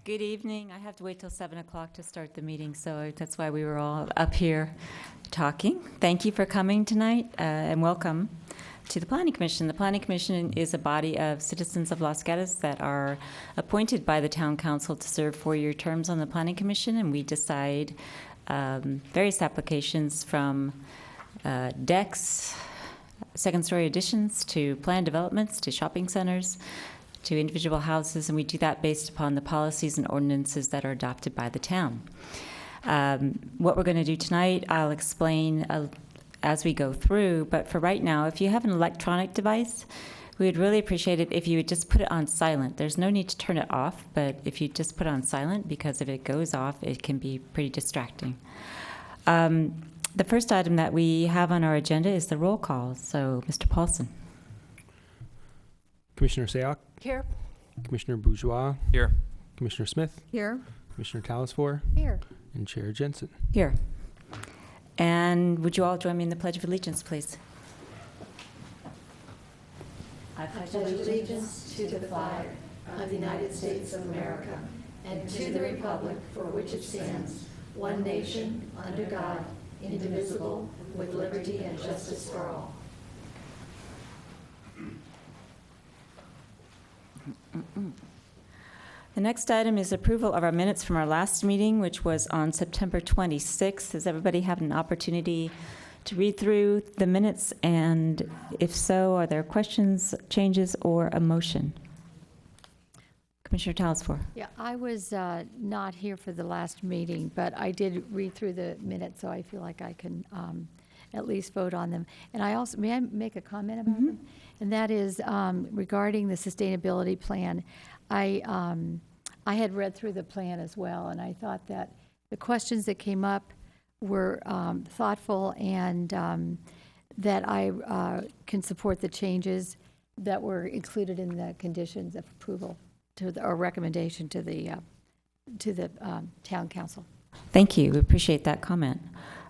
Good evening. I have to wait till 7 o'clock to start the meeting, so that's why we were all up here talking. Thank you for coming tonight, and welcome to the Planning Commission. The Planning Commission is a body of citizens of Los Gatos that are appointed by the Town Council to serve 4-year terms on the Planning Commission, and we decide various applications from decks, second-story additions, to planned developments, to shopping centers, to individual houses, and we do that based upon the policies and ordinances that are adopted by the town. What we're going to do tonight, I'll explain as we go through, but for right now, if you have an electronic device, we would really appreciate it if you would just put it on silent. There's no need to turn it off, but if you just put it on silent, because if it goes off, it can be pretty distracting. The first item that we have on our agenda is the roll call. So, Mr. Paulson. Commissioner Sayoc. Here. Commissioner Bourgeois. Here. Commissioner Smith. Here. Commissioner Talasfor. Here. And Chair Jensen. Here. And would you all join me in the Pledge of Allegiance, please? I pledge allegiance to the flag of the United States of America and to the republic for which it stands, one nation, under God, indivisible, with liberty and justice for all. The next item is approval of our minutes from our last meeting, which was on September 26th. Has everybody had an opportunity to read through the minutes? And if so, are there questions, changes, or a motion? Commissioner Talasfor. Yeah, I was not here for the last meeting, but I did read through the minutes, so I feel like I can at least vote on them. And I also, may I make a comment about them? And that is regarding the sustainability plan. I had read through the plan as well, and I thought that the questions that came up were thoughtful, and that I can support the changes that were included in the conditions of approval or recommendation to the town council. Thank you. We appreciate that comment.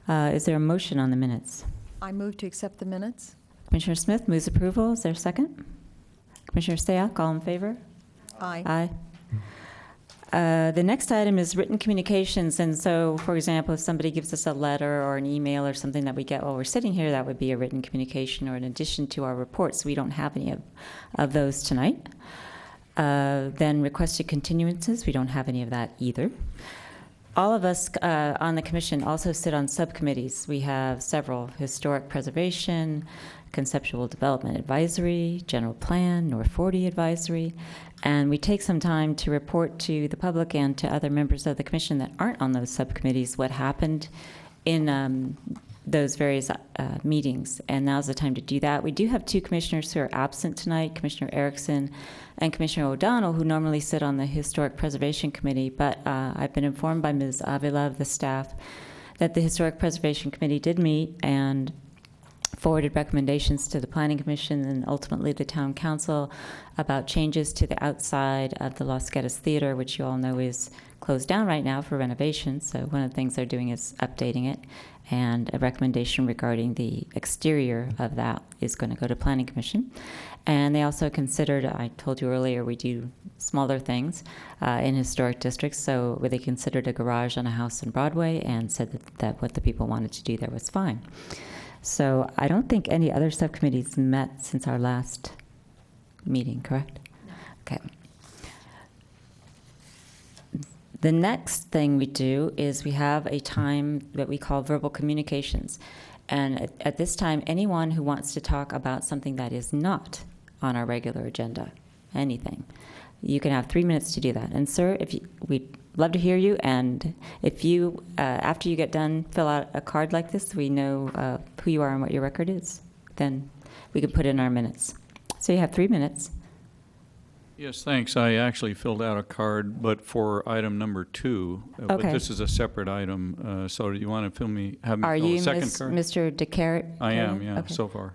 Is there a motion on the minutes? I move to accept the minutes. Commissioner Smith moves approval. Is there a second? Commissioner Sayoc, all in favor? Aye. Aye. The next item is written communications. And so, for example, if somebody gives us a letter or an email or something that we get while we're sitting here, that would be a written communication or in addition to our reports. We don't have any of those tonight. Then requested continuances. We don't have any of that either. All of us on the commission also sit on subcommittees. We have several: historic preservation, conceptual development advisory, general plan, North 40 advisory, and we take some time to report to the public and to other members of the commission that aren't on those subcommittees what happened in those various meetings, and now's the time to do that. We do have 2 commissioners who are absent tonight, Commissioner Erickson and Commissioner O'Donnell, who normally sit on the Historic Preservation Committee, but I've been informed by Ms. Avila of the staff that the Historic Preservation Committee did meet and forwarded recommendations to the Planning Commission and ultimately the Town Council about changes to the outside of the Los Gatos Theater, which you all know is closed down right now for renovation. So one of the things they're doing is updating it, and a recommendation regarding the exterior of that is going to go to Planning Commission. And they also considered, I told you earlier, we do smaller things in historic districts, so where they considered a garage on a house in Broadway and said that what the people wanted to do there was fine. So I don't think any other subcommittees met since our last meeting, correct? No. Okay. The next thing we do is we have a time that we call verbal communications. And at this time, anyone who wants to talk about something that is not on our regular agenda, anything, you can have 3 minutes to do that. And sir, we'd love to hear you. And if you, after you get done, fill out a card like this, we know who you are and what your record is, then we can put in our minutes. So you have 3 minutes. Yes, thanks. I actually filled out a card, but for item number 2. Okay. But this is a separate item. So do you want to have me Are fill you a second card? Mr. DeCarrot? I am, yeah, Okay. so far.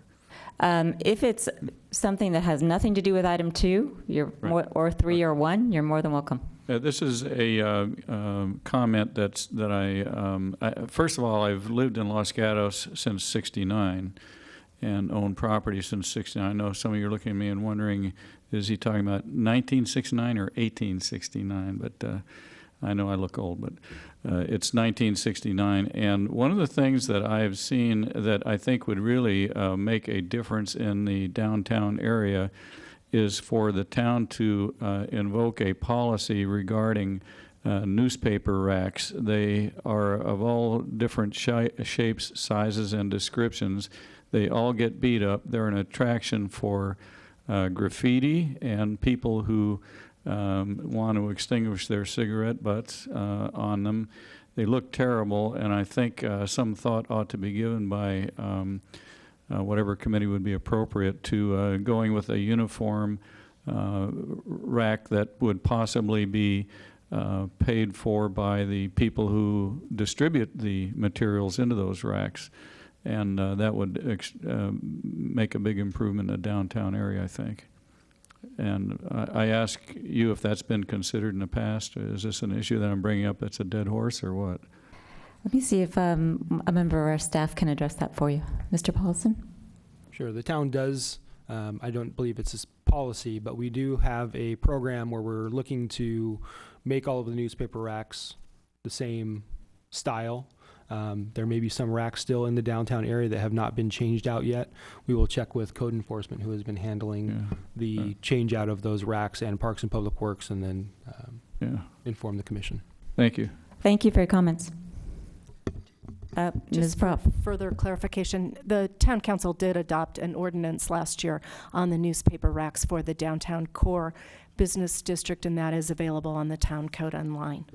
If it's something that has nothing to do with item 2, Right. or 3 or 1, you're more than welcome. This is a comment that I first of all, I've lived in Los Gatos since '69, and owned property since 69. I know some of you are looking at me and wondering, is he talking about 1969 or 1869? But I know I look old, but it's 1969. And one of the things that I've seen that I think would really make a difference in the downtown area is for the town to invoke a policy regarding newspaper racks. They are of all different shapes, sizes, and descriptions. They all get beat up. They're an attraction for graffiti and people who want to extinguish their cigarette butts on them. They look terrible, and I think some thought ought to be given by whatever committee would be appropriate to going with a uniform rack that would possibly be paid for by the people who distribute the materials into those racks. And that would make a big improvement in the downtown area, I think. And I ask you if that's been considered in the past. Is this an issue that I'm bringing up that's a dead horse or what? Let me see if a member of our staff can address that for you. Mr. Paulson? Sure, the town does, I don't believe it's a policy, but we do have a program where we're looking to make all of the newspaper racks the same style. There may be some racks still in the downtown area that have not been changed out yet. We will check with code enforcement, who has been handling the change out of those racks, and Parks and Public Works, and then inform the commission. Thank you. Thank you for your comments. Ms. Just Prop. for further clarification, the town council did adopt an ordinance last year on the newspaper racks for the downtown core business district, and that is available on the town code online.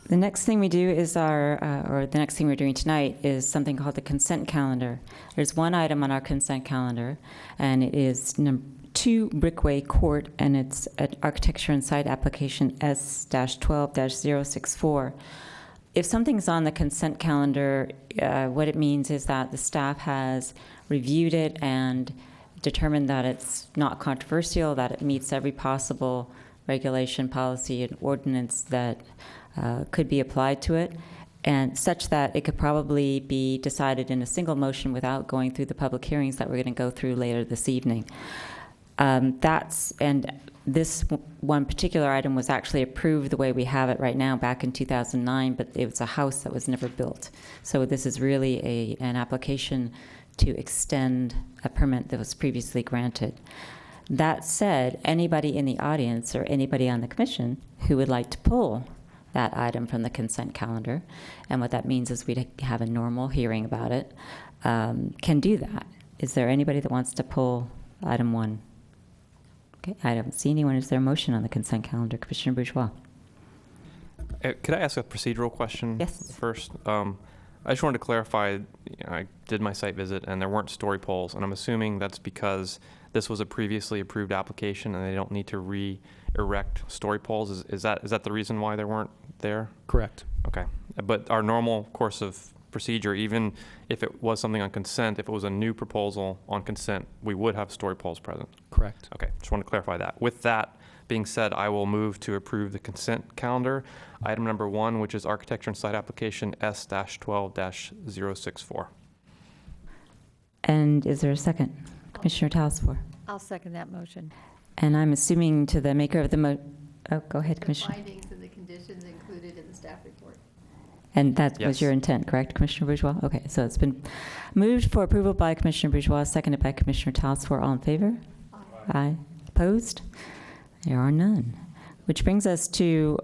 The next thing we do is or the next thing we're doing tonight is something called the consent calendar. There's one item on our consent calendar, and it is number 2 Brickway Court, and it's at Architecture and Site Application S-12-064. If something's on the consent calendar, what it means is that the staff has reviewed it and determined that it's not controversial, that it meets every possible regulation, policy, and ordinance that could be applied to it, and such that it could probably be decided in a single motion without going through the public hearings that we're going to go through later this evening. And this one particular item was actually approved the way we have it right now back in 2009, but it was a house that was never built. So this is really an application to extend a permit that was previously granted. That said, anybody in the audience or anybody on the commission who would like to pull that item from the consent calendar, and what that means is we'd have a normal hearing about it, can do that. Is there anybody that wants to pull item 1? Okay, I don't see anyone. Is there a motion on the consent calendar? Commissioner Bourgeois. Could I ask a procedural question first? I just wanted to clarify, I did my site visit and there weren't story poles, and I'm assuming that's because this was a previously approved application and they don't need to re-erect story poles. Is that the reason why they weren't there? Correct. Okay. But our normal course of procedure, even if it was something on consent, if it was a new proposal on consent, we would have story poles present. Correct. Okay, just want to clarify that. With that being said, I will move to approve the consent calendar. Item number 1, which is Architecture and Site Application S-12-064. And is there a second? Commissioner Talasfor. I'll second that motion. And I'm assuming to the maker of the oh, go ahead, Commissioner. The findings and the conditions included in the staff report. And that was Yes. your intent, correct, Commissioner Bourgeois? Okay, so it's been moved for approval by Commissioner Bourgeois, seconded by Commissioner Talasfor. All in favor? Aye. Opposed? There are none. Which brings us to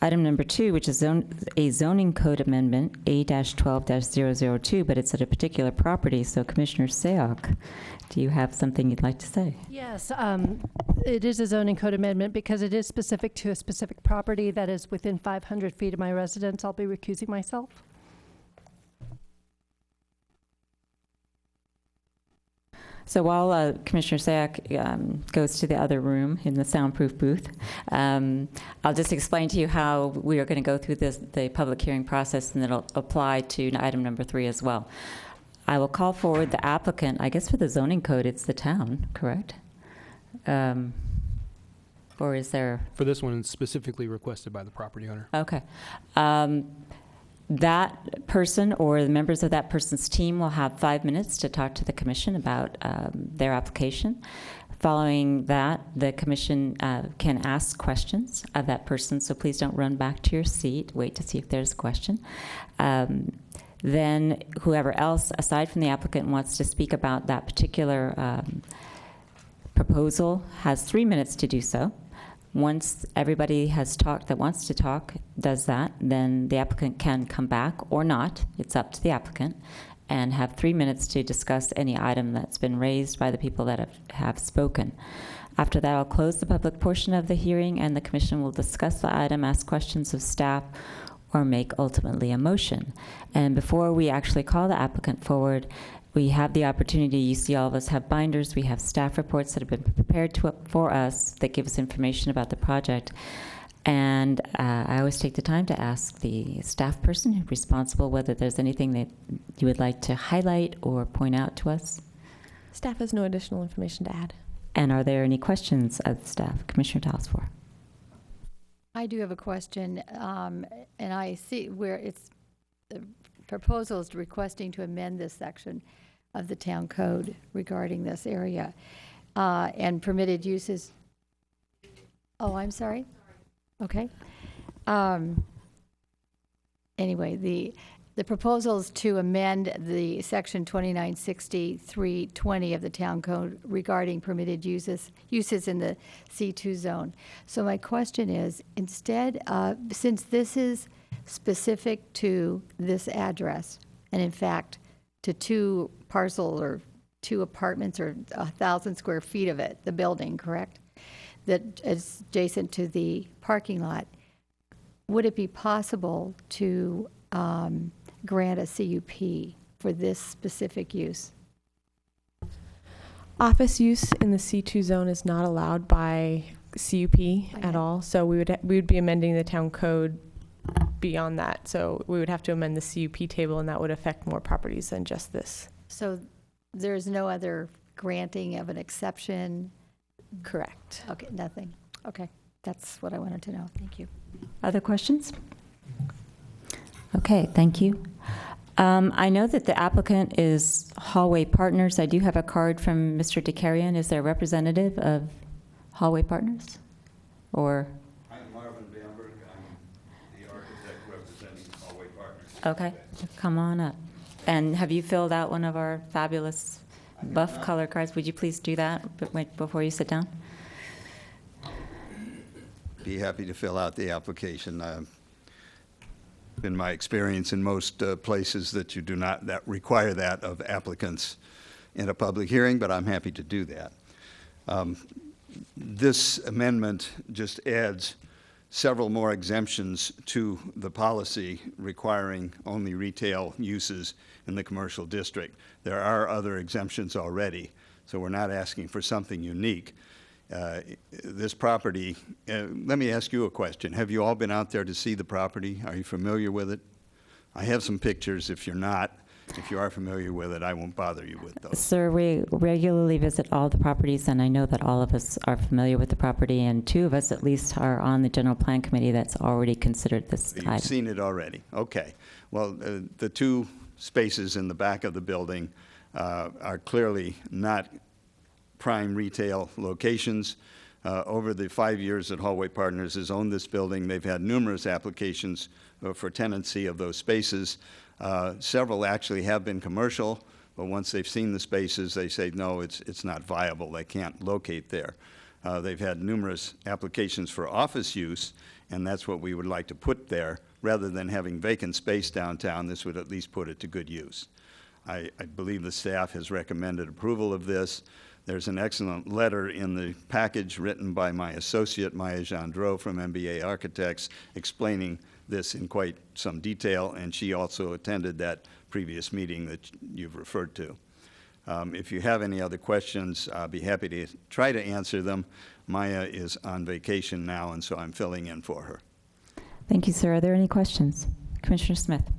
item number 2, which is a zoning code amendment, A-12-002, but it's at a particular property. So Commissioner Sayoc, do you have something you'd like to say? Yes, it is a zoning code amendment because it is specific to a specific property that is within 500 feet of my residence. I'll be recusing myself. So while Commissioner Sayoc goes to the other room in the soundproof booth, I'll just explain to you how we are going to go through the public hearing process, and it'll apply to item number 3 as well. I will call forward the applicant. I guess for the zoning code, it's the town, correct? Or is there? For this one, it's specifically requested by the property owner. Okay. that person or the members of that person's team will have 5 minutes to talk to the commission about their application. Following that, the commission can ask questions of that person, so please don't run back to your seat. Wait to see if there's a question. Then whoever else, aside from the applicant, wants to speak about that particular proposal has 3 minutes to do so. Once everybody has talked that wants to talk, does that, then the applicant can come back or not. It's up to the applicant, and have 3 minutes to discuss any item that's been raised by the people that have spoken. After that, I'll close the public portion of the hearing, and the commission will discuss the item, ask questions of staff, or make ultimately a motion. And before we actually call the applicant forward, we have the opportunity, you see all of us have binders, we have staff reports that have been prepared for us that give us information about the project. And I always take the time to ask the staff person who's responsible whether there's anything that you would like to highlight or point out to us. Staff has no additional information to add. And are there any questions of the staff? Commissioner Dalsford. I do have a question, and I see where it's, the proposal is requesting to amend this section of the town code regarding this area, and permitted uses. Oh, I'm sorry? Okay. Anyway, the proposal is to amend the section 2963-320 of the town code regarding permitted uses in the C2 zone. So my question is, instead, since this is specific to this address, and in fact, to 2 parcels or 2 apartments or 1,000 square feet of it, the building, correct? That is adjacent to the parking lot, would it be possible to grant a CUP for this specific use? Office use in the C2 zone is not allowed by CUP at all, so we would be amending the town code beyond that. So we would have to amend the CUP table, and that would affect more properties than just this. So there's no other granting of an exception? Correct. Okay, nothing. Okay, that's what I wanted to know. Thank you. Other questions? Okay, thank you. I know that the applicant is Hallway Partners. I do have a card from Mr. DeCarian. Is there a representative of Hallway Partners? Or? I'm Marvin Bamberg. I'm the architect representing Hallway Partners. Okay, come on up. And have you filled out one of our fabulous buff color cards? Would you please do that before you sit down? Be happy to fill out the application. Been my experience in most places that you do not require that of applicants in a public hearing, but I'm happy to do that. This amendment just adds several more exemptions to the policy requiring only retail uses in the commercial district. There are other exemptions already, so we're not asking for something unique. This property, let me ask you a question. Have you all been out there to see the property? Are you familiar with it? I have some pictures. If you're not, if you are familiar with it, I won't bother you with those. Sir, we regularly visit all the properties, and I know that all of us are familiar with the property, and 2 of us at least are on the general plan committee that's already considered this item. You've seen it already. Okay. Well, the 2 spaces in the back of the building are clearly not prime retail locations. Over the 5 years that Hallway Partners has owned this building, they've had numerous applications for tenancy of those spaces. Several actually have been commercial, but once they've seen the spaces, they say, no, it's not viable. They can't locate there. They've had numerous applications for office use, and that's what we would like to put there. Rather than having vacant space downtown, this would at least put it to good use. I believe the staff has recommended approval of this. There's an excellent letter in the package written by my associate, Maya Gendreau from MBA Architects, explaining this in quite some detail, and she also attended that previous meeting that you've referred to. If you have any other questions, I'll be happy to try to answer them. Maya is on vacation now, and so I'm filling in for her. Thank you, sir. Are there any questions? Commissioner Smith.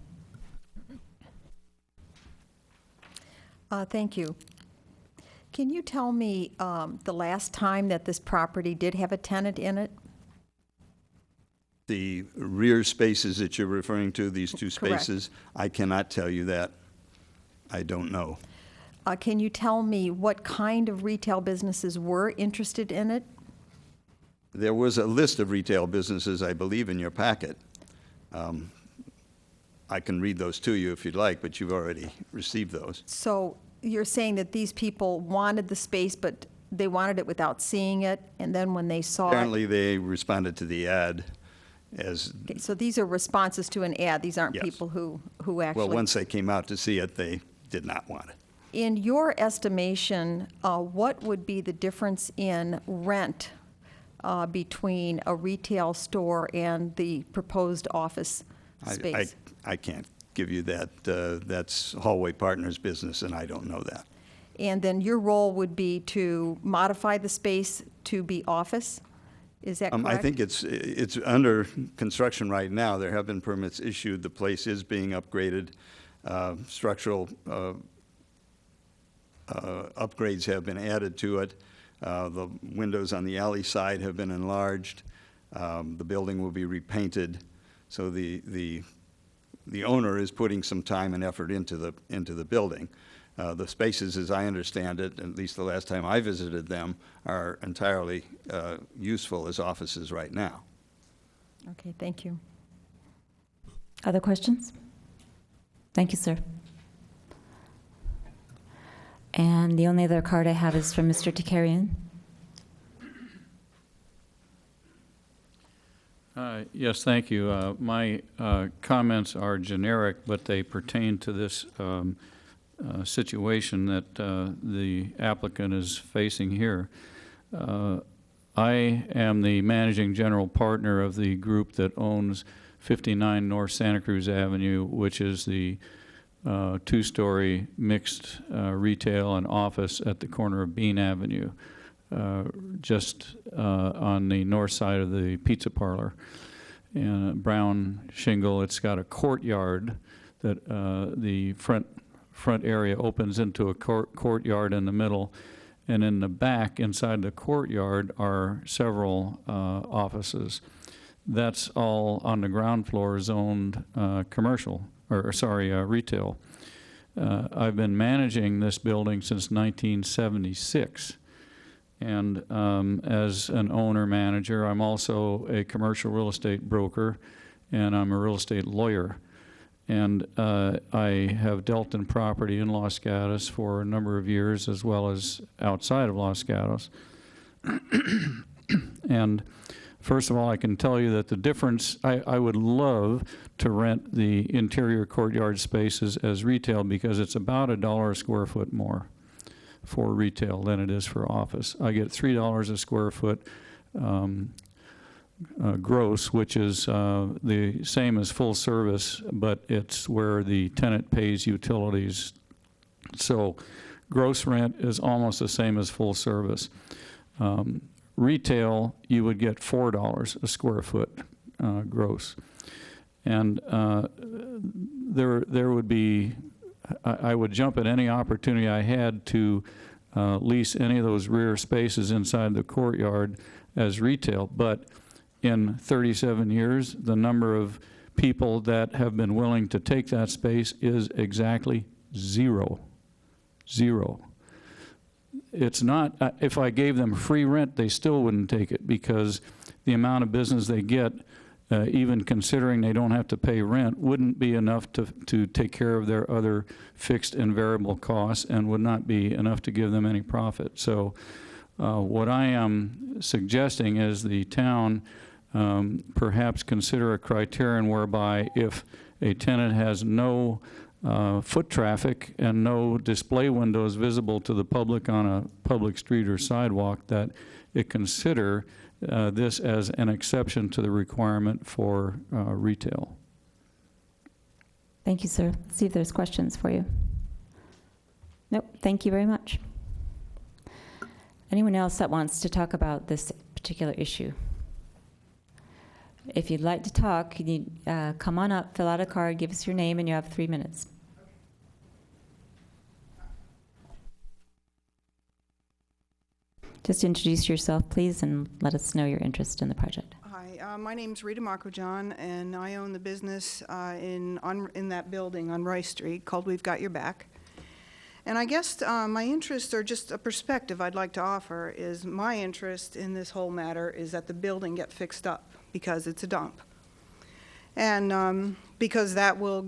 Thank you. Can you tell me the last time that this property did have a tenant in it? The rear spaces that you're referring to, these two Correct. spaces, I cannot tell you that. I don't know. Can you tell me what kind of retail businesses were interested in it? There was a list of retail businesses, I believe, in your packet. I can read those to you if you'd like, but you've already received those. So you're saying that these people wanted the space, but they wanted it without seeing it, and then when they saw it... Apparently, they responded to the ad as, Okay, so these are responses to an ad. These aren't Yes. people who actually... well, once they came out to see it, they did not want it. In your estimation, what would be the difference in rent between a retail store and the proposed office space? I can't give you that. That's Hallway Partners' business, and I don't know that. And then your role would be to modify the space to be office? Is that correct? I think it's under construction right now. There have been permits issued. The place is being upgraded. Structural upgrades have been added to it. The windows on the alley side have been enlarged. The building will be repainted. So the owner is putting some time and effort into the building. The spaces, as I understand it, at least the last time I visited them, are entirely useful as offices right now. Okay, thank you. Other questions? Thank you, sir. And the only other card I have is from Mr. Takarian. Yes, thank you. My comments are generic, but they pertain to this situation that the applicant is facing here. I am the managing general partner of the group that owns 59 North Santa Cruz Avenue, which is the two-story mixed retail and office at the corner of Bean Avenue, just on the north side of the pizza parlor. And a brown shingle. It's got a courtyard that the front area opens into a courtyard in the middle, and in the back, inside the courtyard, are several offices. That's all on the ground floor zoned commercial, retail. I've been managing this building since 1976. And as an owner-manager, I'm also a commercial real estate broker, and I'm a real estate lawyer. And I have dealt in property in Los Gatos for a number of years, as well as outside of Los Gatos. And first of all, I can tell you that the difference, I would love to rent the interior courtyard spaces as retail, because it's about $1 a square foot more for retail than it is for office. I get $3 a square foot gross, which is the same as full service, but it's where the tenant pays utilities. So gross rent is almost the same as full service. Retail, you would get $4 a square foot gross. And there would be, I would jump at any opportunity I had to lease any of those rear spaces inside the courtyard as retail. But in 37 years, the number of people that have been willing to take that space is exactly zero. Zero. It's not, if I gave them free rent, they still wouldn't take it, because the amount of business they get, even considering they don't have to pay rent, wouldn't be enough to take care of their other fixed and variable costs, and would not be enough to give them any profit. So what I am suggesting is the town perhaps consider a criterion whereby if a tenant has no foot traffic and no display windows visible to the public on a public street or sidewalk, that it consider this as an exception to the requirement for retail. Thank you, sir. Let's see if there's questions for you. Nope, thank you very much. Anyone else that wants to talk about this particular issue? If you'd like to talk, you need, come on up, fill out a card, give us your name, and you have 3 minutes. Just introduce yourself, please, and let us know your interest in the project. Hi, My name's Rita Marco-John, and I own the business in that building on Rice Street called We've Got Your Back. And I guess my interests, or just a perspective I'd like to offer, is my interest in this whole matter is that the building get fixed up because it's a dump. And because that will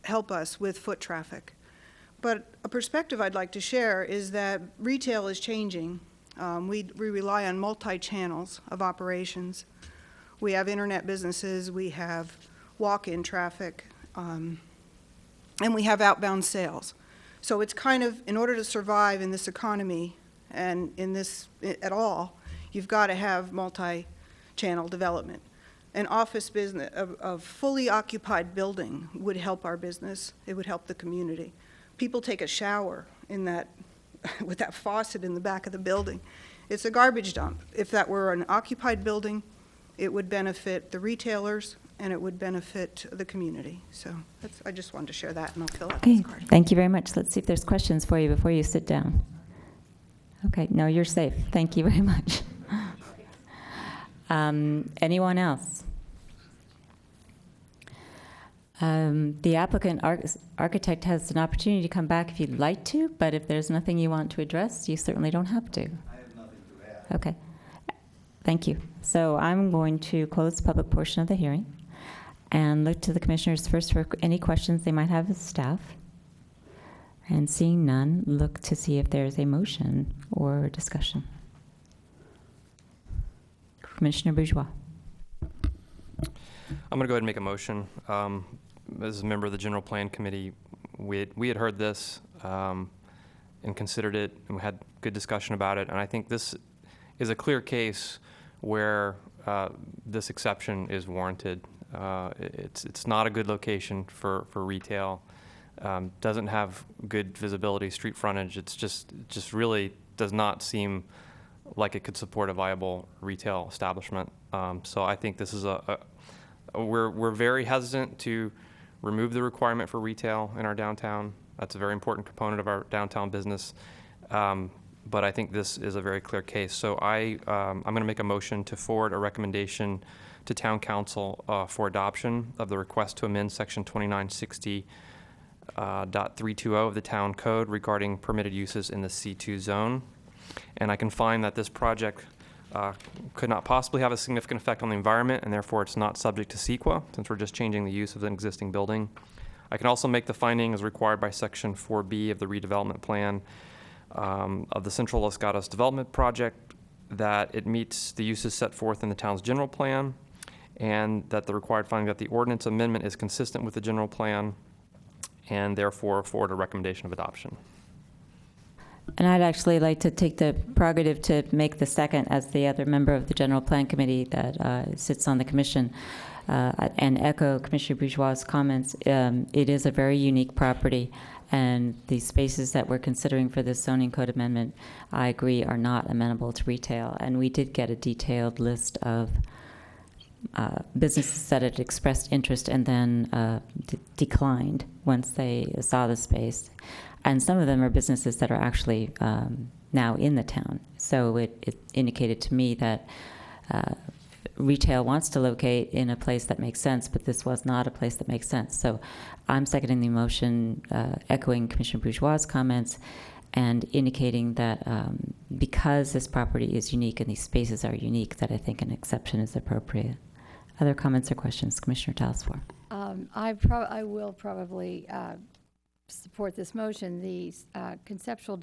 help us with foot traffic. But a perspective I'd like to share is that retail is changing. We rely on multi-channels of operations. We have internet businesses, we have walk-in traffic, and we have outbound sales. So it's kind of, in order to survive in this economy and in this at all, you've got to have multi-channel development. An office business, a fully occupied building would help our business. It would help the community. People take a shower in that, with that faucet in the back of the building. It's a garbage dump. If that were an occupied building, it would benefit the retailers and it would benefit the community. So I just wanted to share that, and I'll fill out Okay, this card. thank you very much. Let's see if there's questions for you before you sit down. Okay, no, you're safe. Thank you very much. Anyone else? The applicant architect has an opportunity to come back if you'd like to, but if there's nothing you want to address, you certainly don't have to. I have nothing to add. Okay. Thank you. So I'm going to close the public portion of the hearing and look to the commissioners first for any questions they might have of staff. And seeing none, look to see if there's a motion or discussion. Commissioner Bourgeois. I'm going to go ahead and make a motion. As a member of the General Plan Committee, we had heard this and considered it, and we had good discussion about it. And I think this is a clear case where this exception is warranted. It's not a good location for retail. Doesn't have good visibility, street frontage. It just really does not seem like it could support a viable retail establishment. So I think this is we're very hesitant to remove the requirement for retail in our downtown. That's a very important component of our downtown business. But I think this is a very clear case. So I'm going to make a motion to forward a recommendation to Town Council for adoption of the request to amend Section 2960.320 of the Town Code regarding permitted uses in the C2 zone. And I can find that this project could not possibly have a significant effect on the environment, and therefore it's not subject to CEQA, since we're just changing the use of an existing building. I can also make the finding as required by Section 4B of the redevelopment plan of the Central Los Gatos Development Project, that it meets the uses set forth in the town's general plan, and that the required finding that the ordinance amendment is consistent with the general plan, and therefore forward a recommendation of adoption. And I'd actually like to take the prerogative to make the second as the other member of the General Plan Committee that sits on the commission and echo Commissioner Bourgeois' comments. It is a very unique property, and the spaces that we're considering for this zoning code amendment, I agree, are not amenable to retail. And we did get a detailed list of businesses that had expressed interest and then declined once they saw the space. And some of them are businesses that are actually now in the town. So it indicated to me that retail wants to locate in a place that makes sense, but this was not a place that makes sense. So I'm seconding the motion, echoing Commissioner Bourgeois' comments, and indicating that because this property is unique and these spaces are unique, that I think an exception is appropriate. Other comments or questions? Commissioner Telesfor. I will probably support this motion. The Conceptual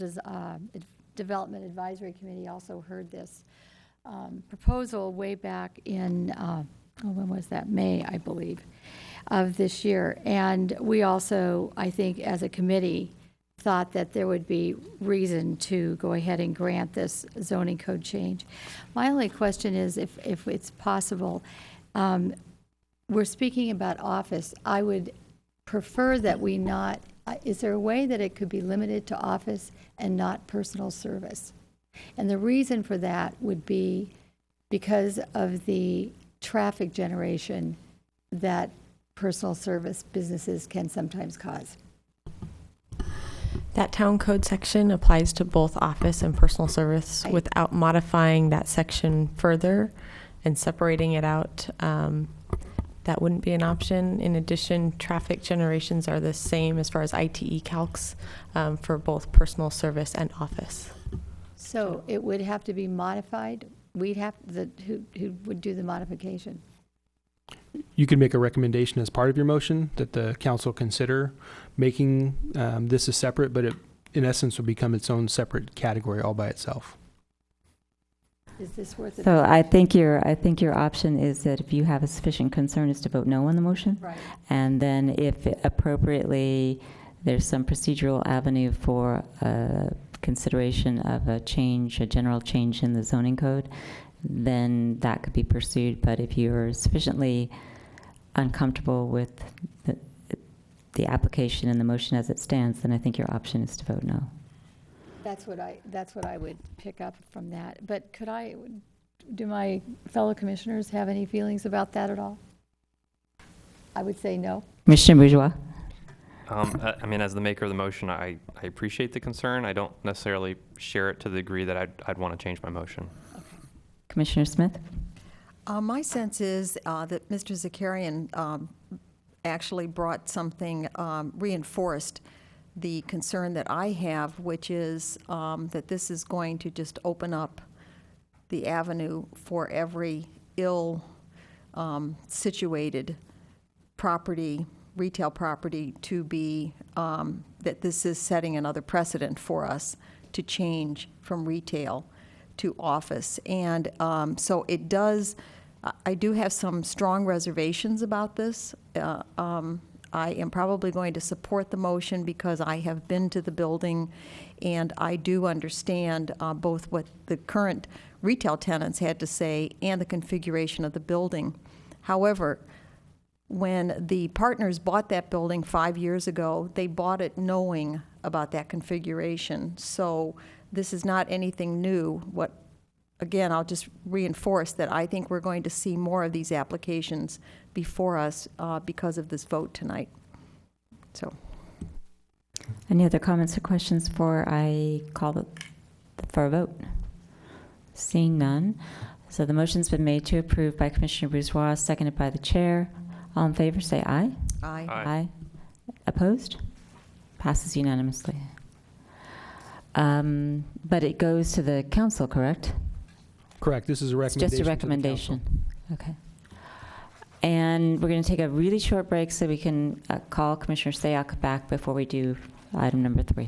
Development Advisory Committee also heard this proposal way back in, when was that? May, I believe, of this year. And we also, I think, as a committee, thought that there would be reason to go ahead and grant this zoning code change. My only question is if it's possible, we're speaking about office. I would prefer that we not, is there a way that it could be limited to office and not personal service? And the reason for that would be because of the traffic generation that personal service businesses can sometimes cause. That town code section applies to both office and personal service. Right. Without modifying that section further, and separating it out, that wouldn't be an option. In addition, traffic generations are the same as far as ITE calcs for both personal service and office. So it would have to be modified? We'd have, who would do the modification? You could make a recommendation as part of your motion that the council consider making this a separate, but it, in essence, will become its own separate category all by itself. Is this worth it? So I think your option is that if you have a sufficient concern is to vote no on the motion. Right. And then if appropriately there's some procedural avenue for consideration of a general change in the zoning code, then that could be pursued. But if you're sufficiently uncomfortable with the application and the motion as it stands, then I think your option is to vote no. That's what I would pick up from that. But do my fellow commissioners have any feelings about that at all? I would say no. Commissioner Bourgeois? I mean, as the maker of the motion, I appreciate the concern. I don't necessarily share it to the degree that I'd want to change my motion. Okay. Commissioner Smith? My sense is that Mr. Zakarian actually brought something, reinforced the concern that I have, which is that this is going to just open up the avenue for every ill-situated property, retail property, to be, that this is setting another precedent for us to change from retail to office. And so it does, I do have some strong reservations about this. I am probably going to support the motion because I have been to the building and I do understand both what the current retail tenants had to say and the configuration of the building. However, when the partners bought that building 5 years ago, they bought it knowing about that configuration. So this is not anything new. Again, I'll just reinforce that I think we're going to see more of these applications before us because of this vote tonight. So, Any other comments or questions before I call for a vote? Seeing none. So the motion's been made to approve by Commissioner Bourgeois, seconded by the chair. All in favor, say aye. aye. Aye. Opposed? Passes unanimously. But it goes to the council, correct? Correct. This is a It's recommendation. just a to the recommendation. council. Okay. And we're going to take a really short break so we can call Commissioner Sayak back before we do item number 3.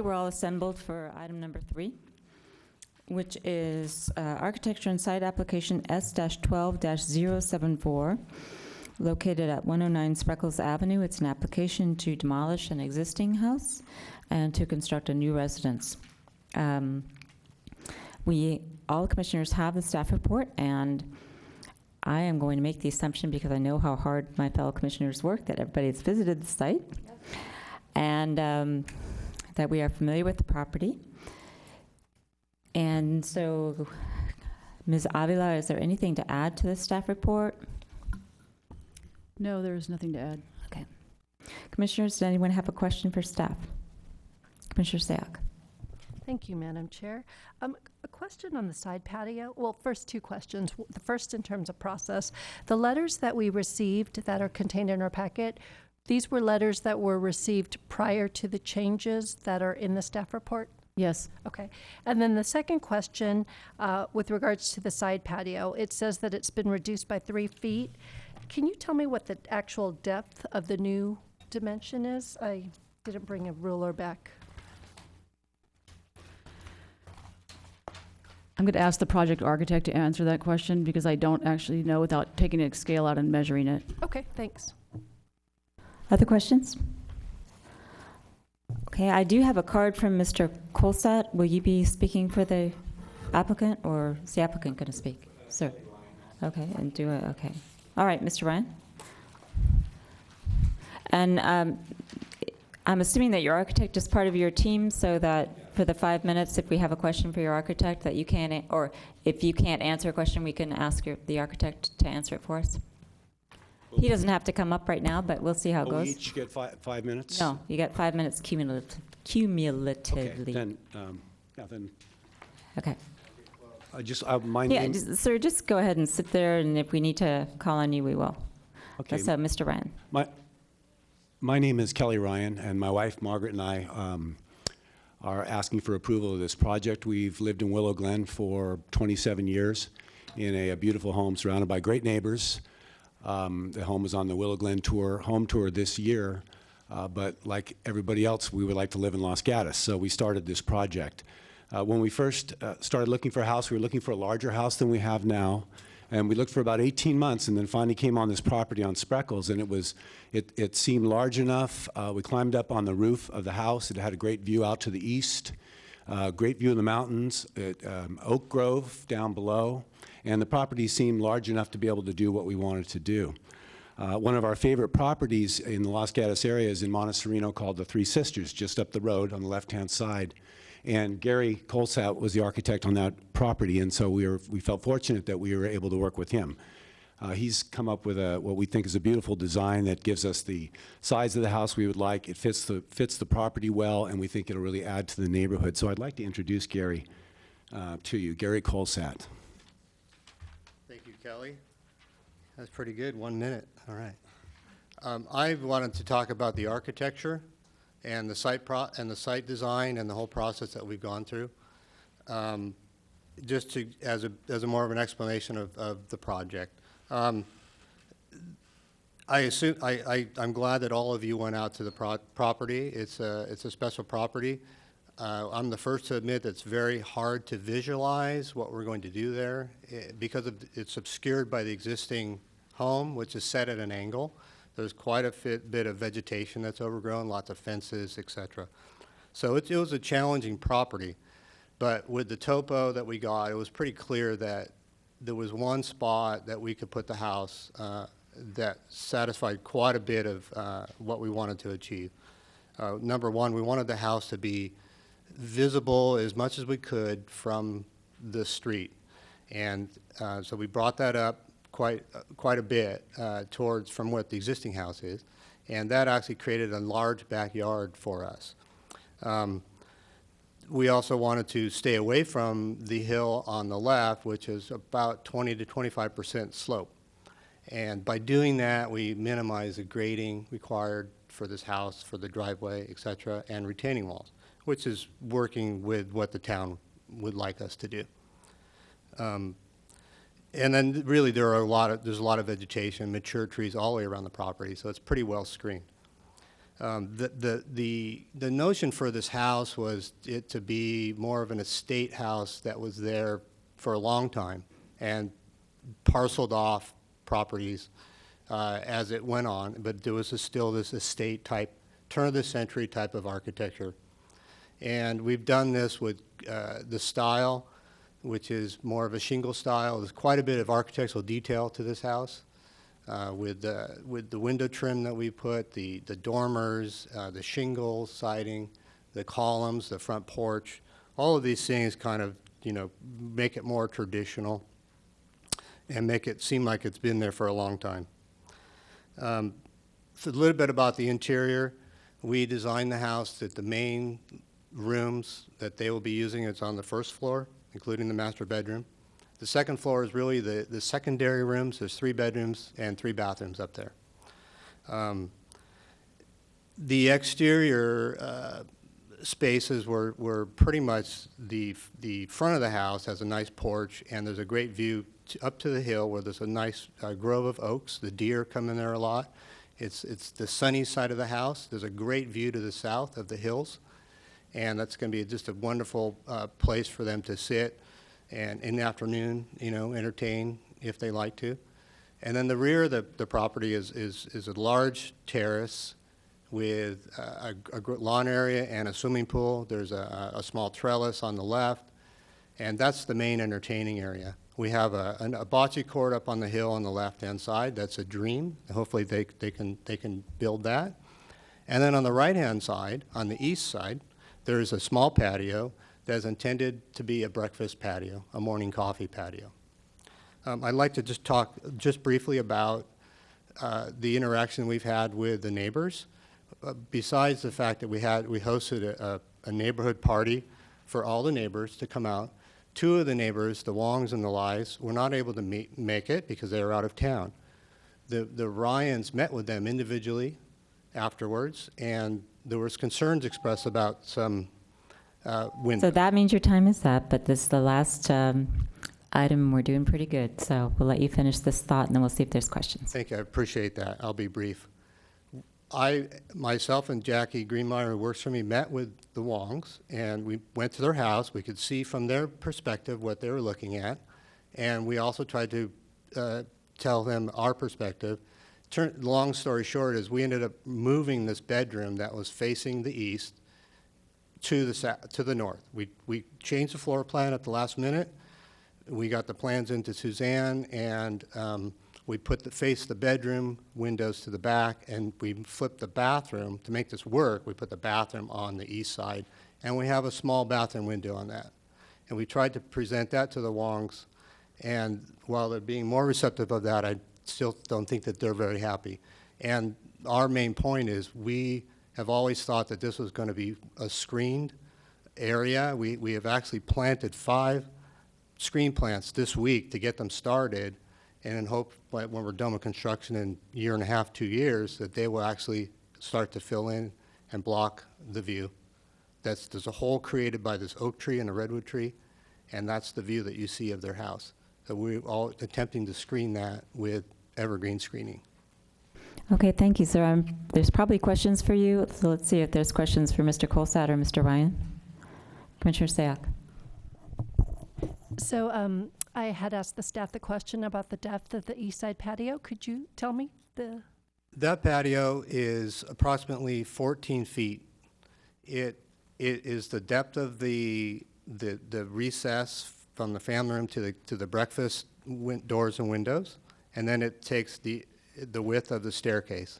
We're all assembled for item number 3, which is architecture and site application S-12-074, located at 109 Spreckles Avenue. It's an application to demolish an existing house and to construct a new residence. All commissioners have the staff report, and I am going to make the assumption, because I know how hard my fellow commissioners work, that everybody has visited the site. And that we are familiar with the property. And so, Ms. Avila, is there anything to add to the staff report? No, there is nothing to add. Okay. Commissioners, does anyone have a question for staff? Commissioner Sayak. Thank you, Madam Chair. A question on the side patio. Well, first two questions. The first in terms of process. The letters that we received that are contained in our packet, these were letters that were received prior to the changes that are in the staff report? Yes. Okay. And then the second question, with regards to the side patio, it says that it's been reduced by 3 feet. Can you tell me what the actual depth of the new dimension is? I didn't bring a ruler back. I'm going to ask the project architect to answer that question because I don't actually know without taking a scale out and measuring it. Okay, thanks. Other questions? Okay, I do have a card from Mr. Colsat. Will you be speaking for the applicant, or is the applicant going to speak? Sir. Okay, and do it. Okay. All right, Mr. Ryan. And I'm assuming that your architect is part of your team, so that for the 5 minutes, if we have a question for your architect that you can, or if you can't answer a question, we can ask the architect to answer it for us. He doesn't have to come up right now, but we'll see how it goes. We each get 5 minutes? No, you get 5 minutes cumulatively. Okay, then. Okay. My Yeah, name. sir, just go ahead and sit there, and if we need to call on you, we will. Okay. So, Mr. Ryan. My name is Kelly Ryan, and my wife Margaret and I are asking for approval of this project. We've lived in Willow Glen for 27 years in a beautiful home surrounded by great neighbors. The home is on the Willow Glen home tour this year, but like everybody else, we would like to live in Los Gatos, so we started this project. When we first started looking for a house, we were looking for a larger house than we have now, and we looked for about 18 months, and then finally came on this property on Spreckles, and it seemed large enough. We climbed up on the roof of the house. It had a great view out to the east, great view of the mountains, Oak Grove down below, and the property seemed large enough to be able to do what we wanted to do. One of our favorite properties in the Los Gatos area is in Montecito called the Three Sisters, just up the road on the left-hand side. And Gary Colsat was the architect on that property, and so we felt fortunate that we were able to work with him. He's come up with what we think is a beautiful design that gives us the size of the house we would like. It fits the property well, and we think it'll really add to the neighborhood. So I'd like to introduce Gary to you, Gary Colsat. Thank you, Kelly. That's pretty good, 1 minute. All right. I wanted to talk about the architecture and the site design and the whole process that we've gone through, just as a more of an explanation of the project. I'm glad that all of you went out to the property. It's a special property. I'm the first to admit that it's very hard to visualize what we're going to do there because it's obscured by the existing home, which is set at an angle. There's quite a bit of vegetation that's overgrown, lots of fences, etc. So it was a challenging property, but with the topo that we got, it was pretty clear that there was one spot that we could put the house that satisfied quite a bit of what we wanted to achieve. Number one, we wanted the house to be visible as much as we could from the street, and so we brought that up quite a bit towards from what the existing house is, and that actually created a large backyard for us. We also wanted to stay away from the hill on the left, which is about 20 to 25% slope, and by doing that, we minimize the grading required for this house, for the driveway, etc., and retaining walls, which is working with what the town would like us to do. And then really there's a lot of vegetation, mature trees all the way around the property, so it's pretty well screened. The notion for this house was it to be more of an estate house that was there for a long time and parceled off properties as it went on, but there was still this estate type, turn of the century type of architecture. And we've done this with the style, which is more of a shingle style. There's quite a bit of architectural detail to this house with the window trim that we put, the dormers, the shingle siding, the columns, the front porch. All of these things kind of, make it more traditional and make it seem like it's been there for a long time. So a little bit about the interior. We designed the house that the main rooms that they will be using, it's on the first floor, including the master bedroom. The second floor is really the secondary rooms. There's 3 bedrooms and 3 bathrooms up there. The exterior spaces were pretty much the front of the house has a nice porch, and there's a great view up to the hill where there's a nice grove of oaks. The deer come in there a lot. It's the sunny side of the house. There's a great view to the south of the hills, and that's going to be just a wonderful place for them to sit and in the afternoon, entertain if they like to. And then the rear of the property is a large terrace with a lawn area and a swimming pool. There's a small trellis on the left, and that's the main entertaining area. We have a bocce court up on the hill on the left-hand side. That's a dream. Hopefully they can build that. And then on the right-hand side, on the east side, there's a small patio that is intended to be a breakfast patio, a morning coffee patio. I'd like to just talk just briefly about the interaction we've had with the neighbors. Besides the fact that we hosted a neighborhood party for all the neighbors to come out, 2 of the neighbors, the Wongs and the Lies, were not able to make it because they were out of town. The Ryans met with them individually afterwards, and there was concerns expressed about some windows. So that means your time is up, but this is the last item. We're doing pretty good, so we'll let you finish this thought, and then we'll see if there's questions. Thank you. I appreciate that. I'll be brief. Myself and Jackie Greenmeyer, who works for me, met with the Wongs, and we went to their house. We could see from their perspective what they were looking at, and we also tried to tell them our perspective. Long story short is we ended up moving this bedroom that was facing the east to the north. We changed the floor plan at the last minute. We got the plans into Suzanne, and we faced the bedroom windows to the back, and we flipped the bathroom. To make this work, we put the bathroom on the east side, and we have a small bathroom window on that. And we tried to present that to the Wongs, and while they're being more receptive of that, I still don't think that they're very happy. And our main point is we have always thought that this was going to be a screened area. We have actually planted 5 screen plants this week to get them started, and in hope when we're done with construction in a year and a half, 2 years, that they will actually start to fill in and block the view. There's a hole created by this oak tree and a redwood tree, and that's the view that you see of their house. So we're all attempting to screen that with evergreen screening. Okay, thank you, sir. There's probably questions for you, so let's see if there's questions for Mr. Colsat or Mr. Ryan. Commissioner Sayak. So I had asked the staff the question about the depth of the east side patio. Could you tell me the? That patio is approximately 14 feet. It is the depth of the recess from the family room to the breakfast doors and windows, and then it takes the width of the staircase.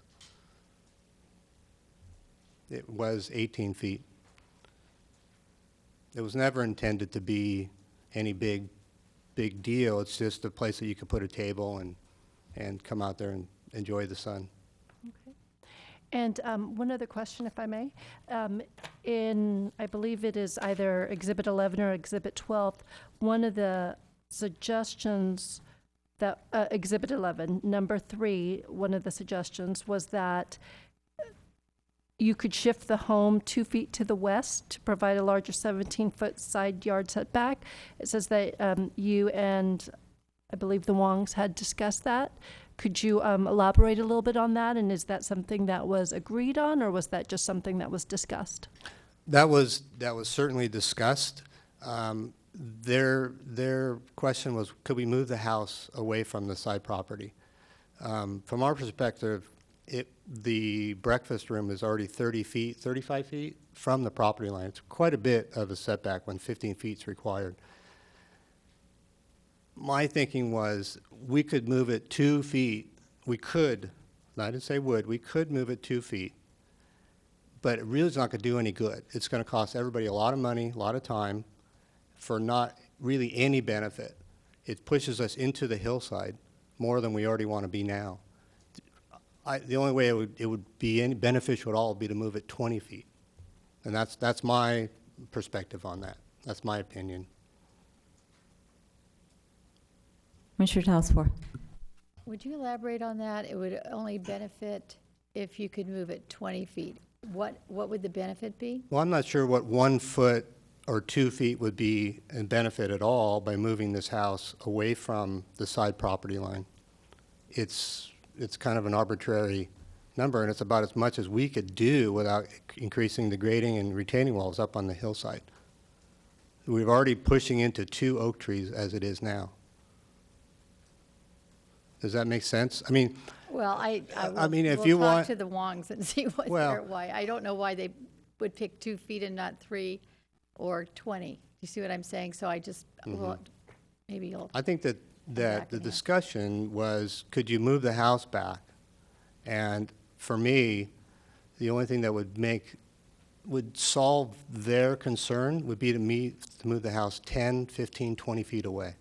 It was 18 feet. It was never intended to be any big deal. It's just a place that you could put a table and come out there and enjoy the sun. Okay. And one other question, if I may. I believe it is either Exhibit 11 or Exhibit 12, one of the suggestions that, Exhibit 11, number 3, one of the suggestions was that you could shift the home 2 feet to the west to provide a larger 17-foot side yard setback. It says that you and I believe the Wongs had discussed that. Could you elaborate a little bit on that? And is that something that was agreed on, or was that just something that was discussed? That was certainly discussed. Their question was, could we move the house away from the side property? From our perspective, the breakfast room is already 35 feet from the property line. It's quite a bit of a setback when 15 feet is required. My thinking was we could move it 2 feet. We could, I didn't say would, we could move it 2 feet, but it really is not going to do any good. It's going to cost everybody a lot of money, a lot of time for not really any benefit. It pushes us into the hillside more than we already want to be now. The only way it would be any beneficial at all would be to move it 20 feet. And that's my perspective on that. That's my opinion. Commissioner Talsfor. Would you elaborate on that? It would only benefit if you could move it 20 feet. What would the benefit be? Well, I'm not sure what 1 foot or 2 feet would be in benefit at all by moving this house away from the side property line. It's kind of an arbitrary number, and it's about as much as we could do without increasing the grading and retaining walls up on the hillside. We're already pushing into 2 oak trees as it is now. Does that make sense? I mean, Well, if we'll you talk want to the Wongs and see why. I don't know why they would pick 2 feet and not 3 or 20. You see what I'm saying? So I just, well, maybe you'll. I think that back the and discussion was, could you move the house back? And for me, the only thing that would solve their concern would be to move the house 10, 15, 20 feet away.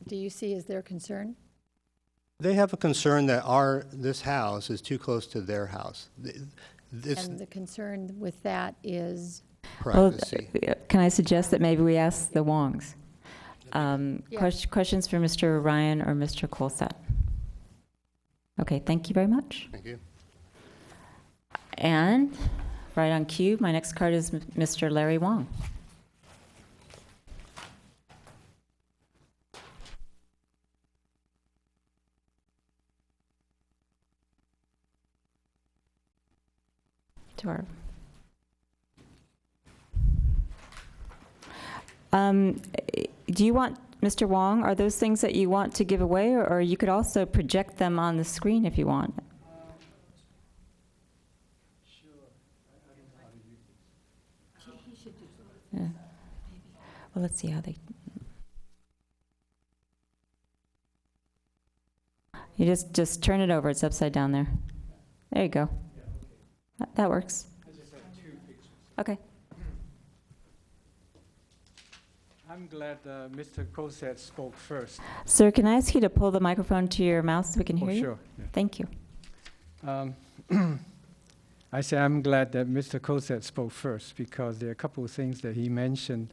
Do you see as their concern? They have a concern that this house is too close to their house. And the concern with that is? Privacy. Well, can I suggest that maybe we ask the Wongs? Questions for Mr. Ryan or Mr. Colsett? Okay, thank you very much. Thank you. And right on cue, my next card is Mr. Larry Wong. To our do you want, Mr. Wong, are those things that you want to give away, or you could also project them on the screen if you want? Yeah. Well, let's see how they. You just turn it over. It's upside down there. There you go. That works. Okay. I'm glad Mr. Colsett spoke first. Sir, can I ask you to pull the microphone to your mouth so we can hear you? Sure. Yeah. Thank you. I say I'm glad that Mr. Colsett spoke first, because there are a couple of things that he mentioned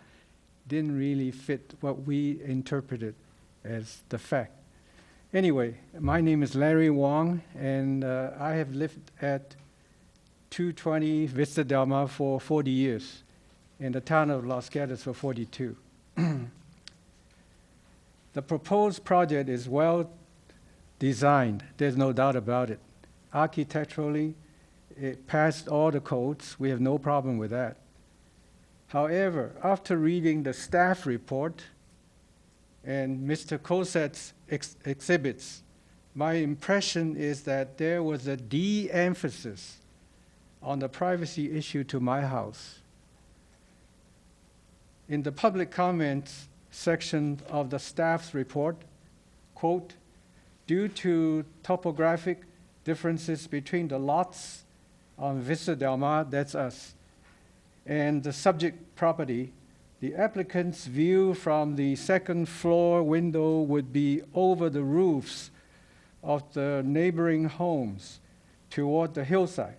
didn't really fit what we interpreted as the fact. Anyway, my name is Larry Wong, and I have lived at 220 Vista Del Mar for 40 years, in the town of Los Gatos for 42. The proposed project is well designed, there's no doubt about it. Architecturally, it passed all the codes, we have no problem with that. However, after reading the staff report and Mr. Colsett's exhibits, my impression is that there was a de-emphasis on the privacy issue to my house. In the public comments section of the staff's report, quote, due to topographic differences between the lots on Vista Del Mar, that's us, and the subject property, the applicant's view from the second floor window would be over the roofs of the neighboring homes toward the hillside,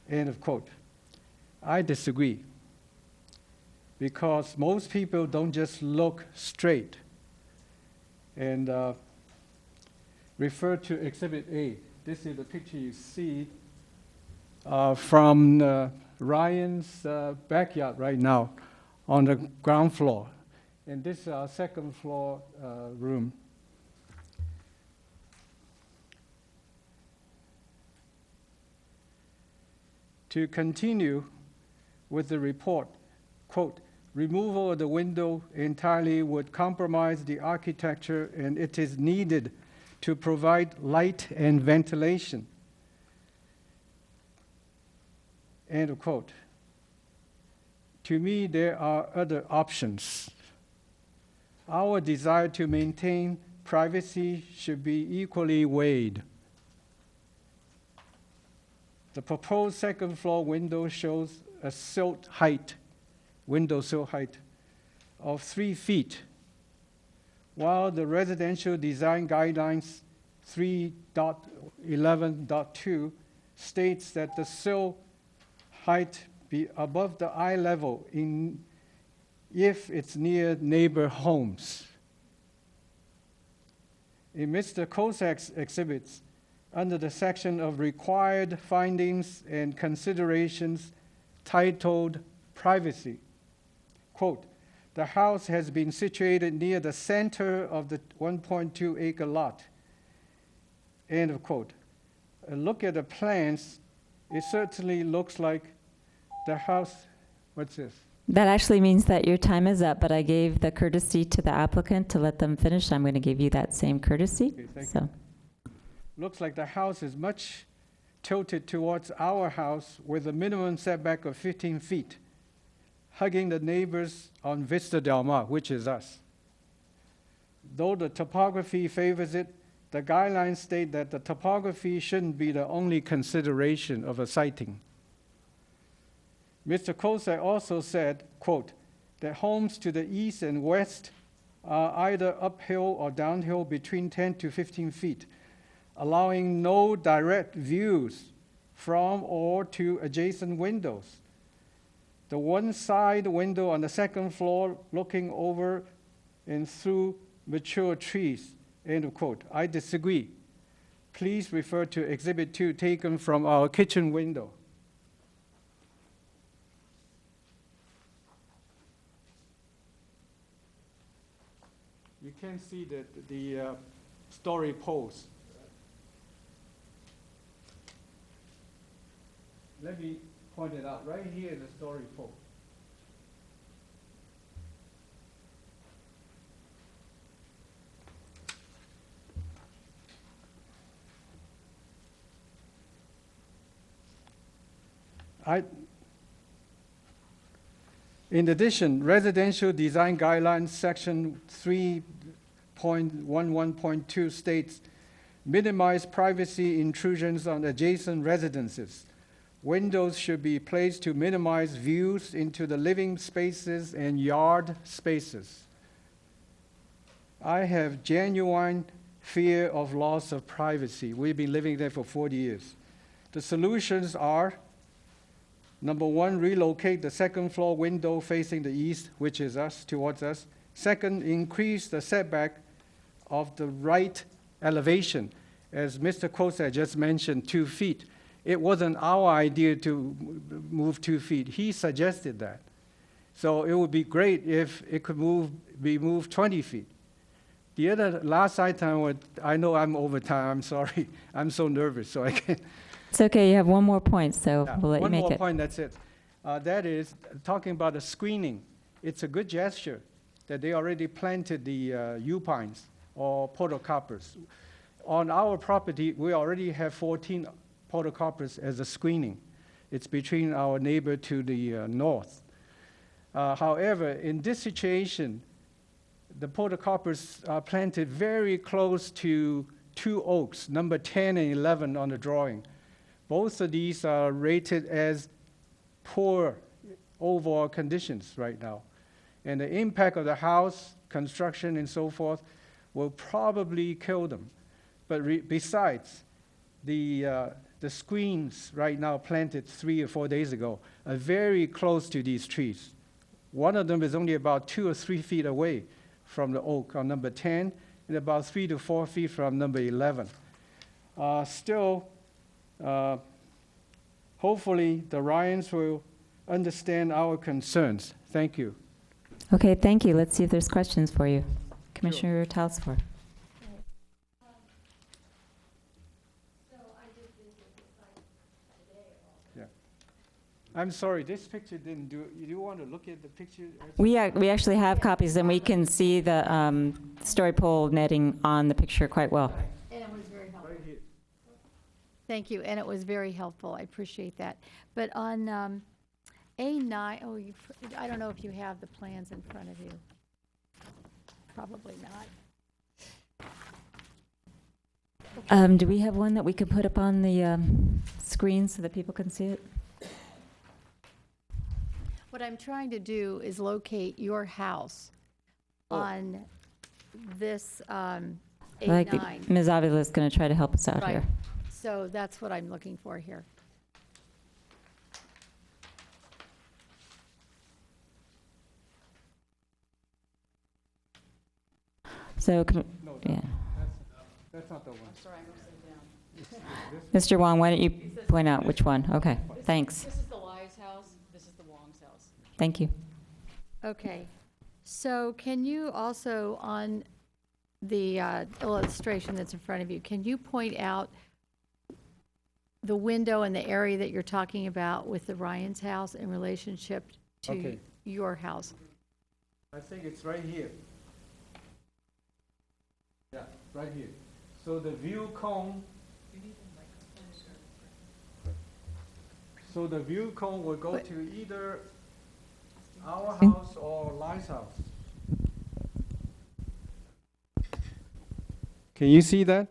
end of quote. I disagree, because most people don't just look straight. And refer to Exhibit A. This is the picture you see from Ryan's backyard right now on the ground floor. And this is our second floor room. To continue with the report, quote, removal of the window entirely would compromise the architecture, and it is needed to provide light and ventilation. End of quote. To me, there are other options. Our desire to maintain privacy should be equally weighed. The proposed second floor window shows a window sill height of 3 feet, while the residential design guidelines 3.11.2 states that the sill height be above the eye level if it's near neighbor homes. In Mr. Kozak's exhibits, under the section of required findings and considerations titled Privacy, quote, "The house has been situated near the center of the 1.2 acre lot," end of quote. A look at the plans, it certainly looks like the house, what's this? That actually means that your time is up, but I gave the courtesy to the applicant to let them finish. I'm going to give you that same courtesy. Okay, thank So. you. Looks like the house is much tilted towards our house with a minimum setback of 15 feet, hugging the neighbors on Vista Del Mar, which is us. Though the topography favors it, the guidelines state that the topography shouldn't be the only consideration of a siting. Mr. Kozak also said, quote, that homes to the east and west are either uphill or downhill between 10 to 15 feet, allowing no direct views from or to adjacent windows. The one side window on the second floor looking over and through mature trees, end of quote. I disagree. Please refer to Exhibit 2 taken from our kitchen window. You can see that the story post. Let me point it out. Right here is the story post. In addition, Residential Design Guidelines Section 3.11.2 states, minimize privacy intrusions on adjacent residences. Windows should be placed to minimize views into the living spaces and yard spaces. I have genuine fear of loss of privacy. We've been living there for 40 years. The solutions are, number one, relocate the second floor window facing the east, which is us, towards us. Second, increase the setback of the right elevation. As Mr. Kozak just mentioned, 2 feet. It wasn't our idea to move 2 feet. He suggested that. So it would be great if it could be moved 20 feet. The other last item, I know I'm over time, I'm sorry. I'm so nervous, so I can't. It's okay, you have one more point, so we'll let you make it. One more point, that's it. That is, talking about the screening, it's a good gesture that they already planted the yew-pines or podocarpus. On our property, we already have 14 podocarpus as a screening. It's between our neighbor to the north. However, in this situation, the podocarpus are planted very close to 2 oaks, number 10 and 11 on the drawing. Both of these are rated as poor overall conditions right now. And the impact of the house, construction and so forth, will probably kill them. But besides, the screens right now planted 3 or 4 days ago are very close to these trees. One of them is only about 2 or 3 feet away from the oak on number 10 and about 3 to 4 feet from number 11. Hopefully the Ryans will understand our concerns. Thank you. Okay, thank you. Let's see if there's questions for you. Commissioner Talsfor. I'm sorry, this picture didn't do it. You want to look at the picture? We actually have copies, and we can see the story pole netting on the picture quite well. And it was very helpful. Thank you, and it was very helpful. I appreciate that. But on A9, I don't know if you have the plans in front of you. Probably not. Do we have one that we could put up on the screen so that people can see it? What I'm trying to do is locate your house on this Like A9. Ms. Avila is going to try to help us out Right. here. So that's what I'm looking for here. So, yeah. That's not the one. Mr. Wong, why don't you point out which one? Okay, thanks. This is the Wise house, this is the Wong's house. Thank you. Okay. So can you also, on the illustration that's in front of you, can you point out the window and the area that you're talking about with the Ryan's house in relationship to Okay. your house? I think it's right here. Yeah, right here. So the view cone. So the view cone will go to either our house or Lai's house. Can you see that?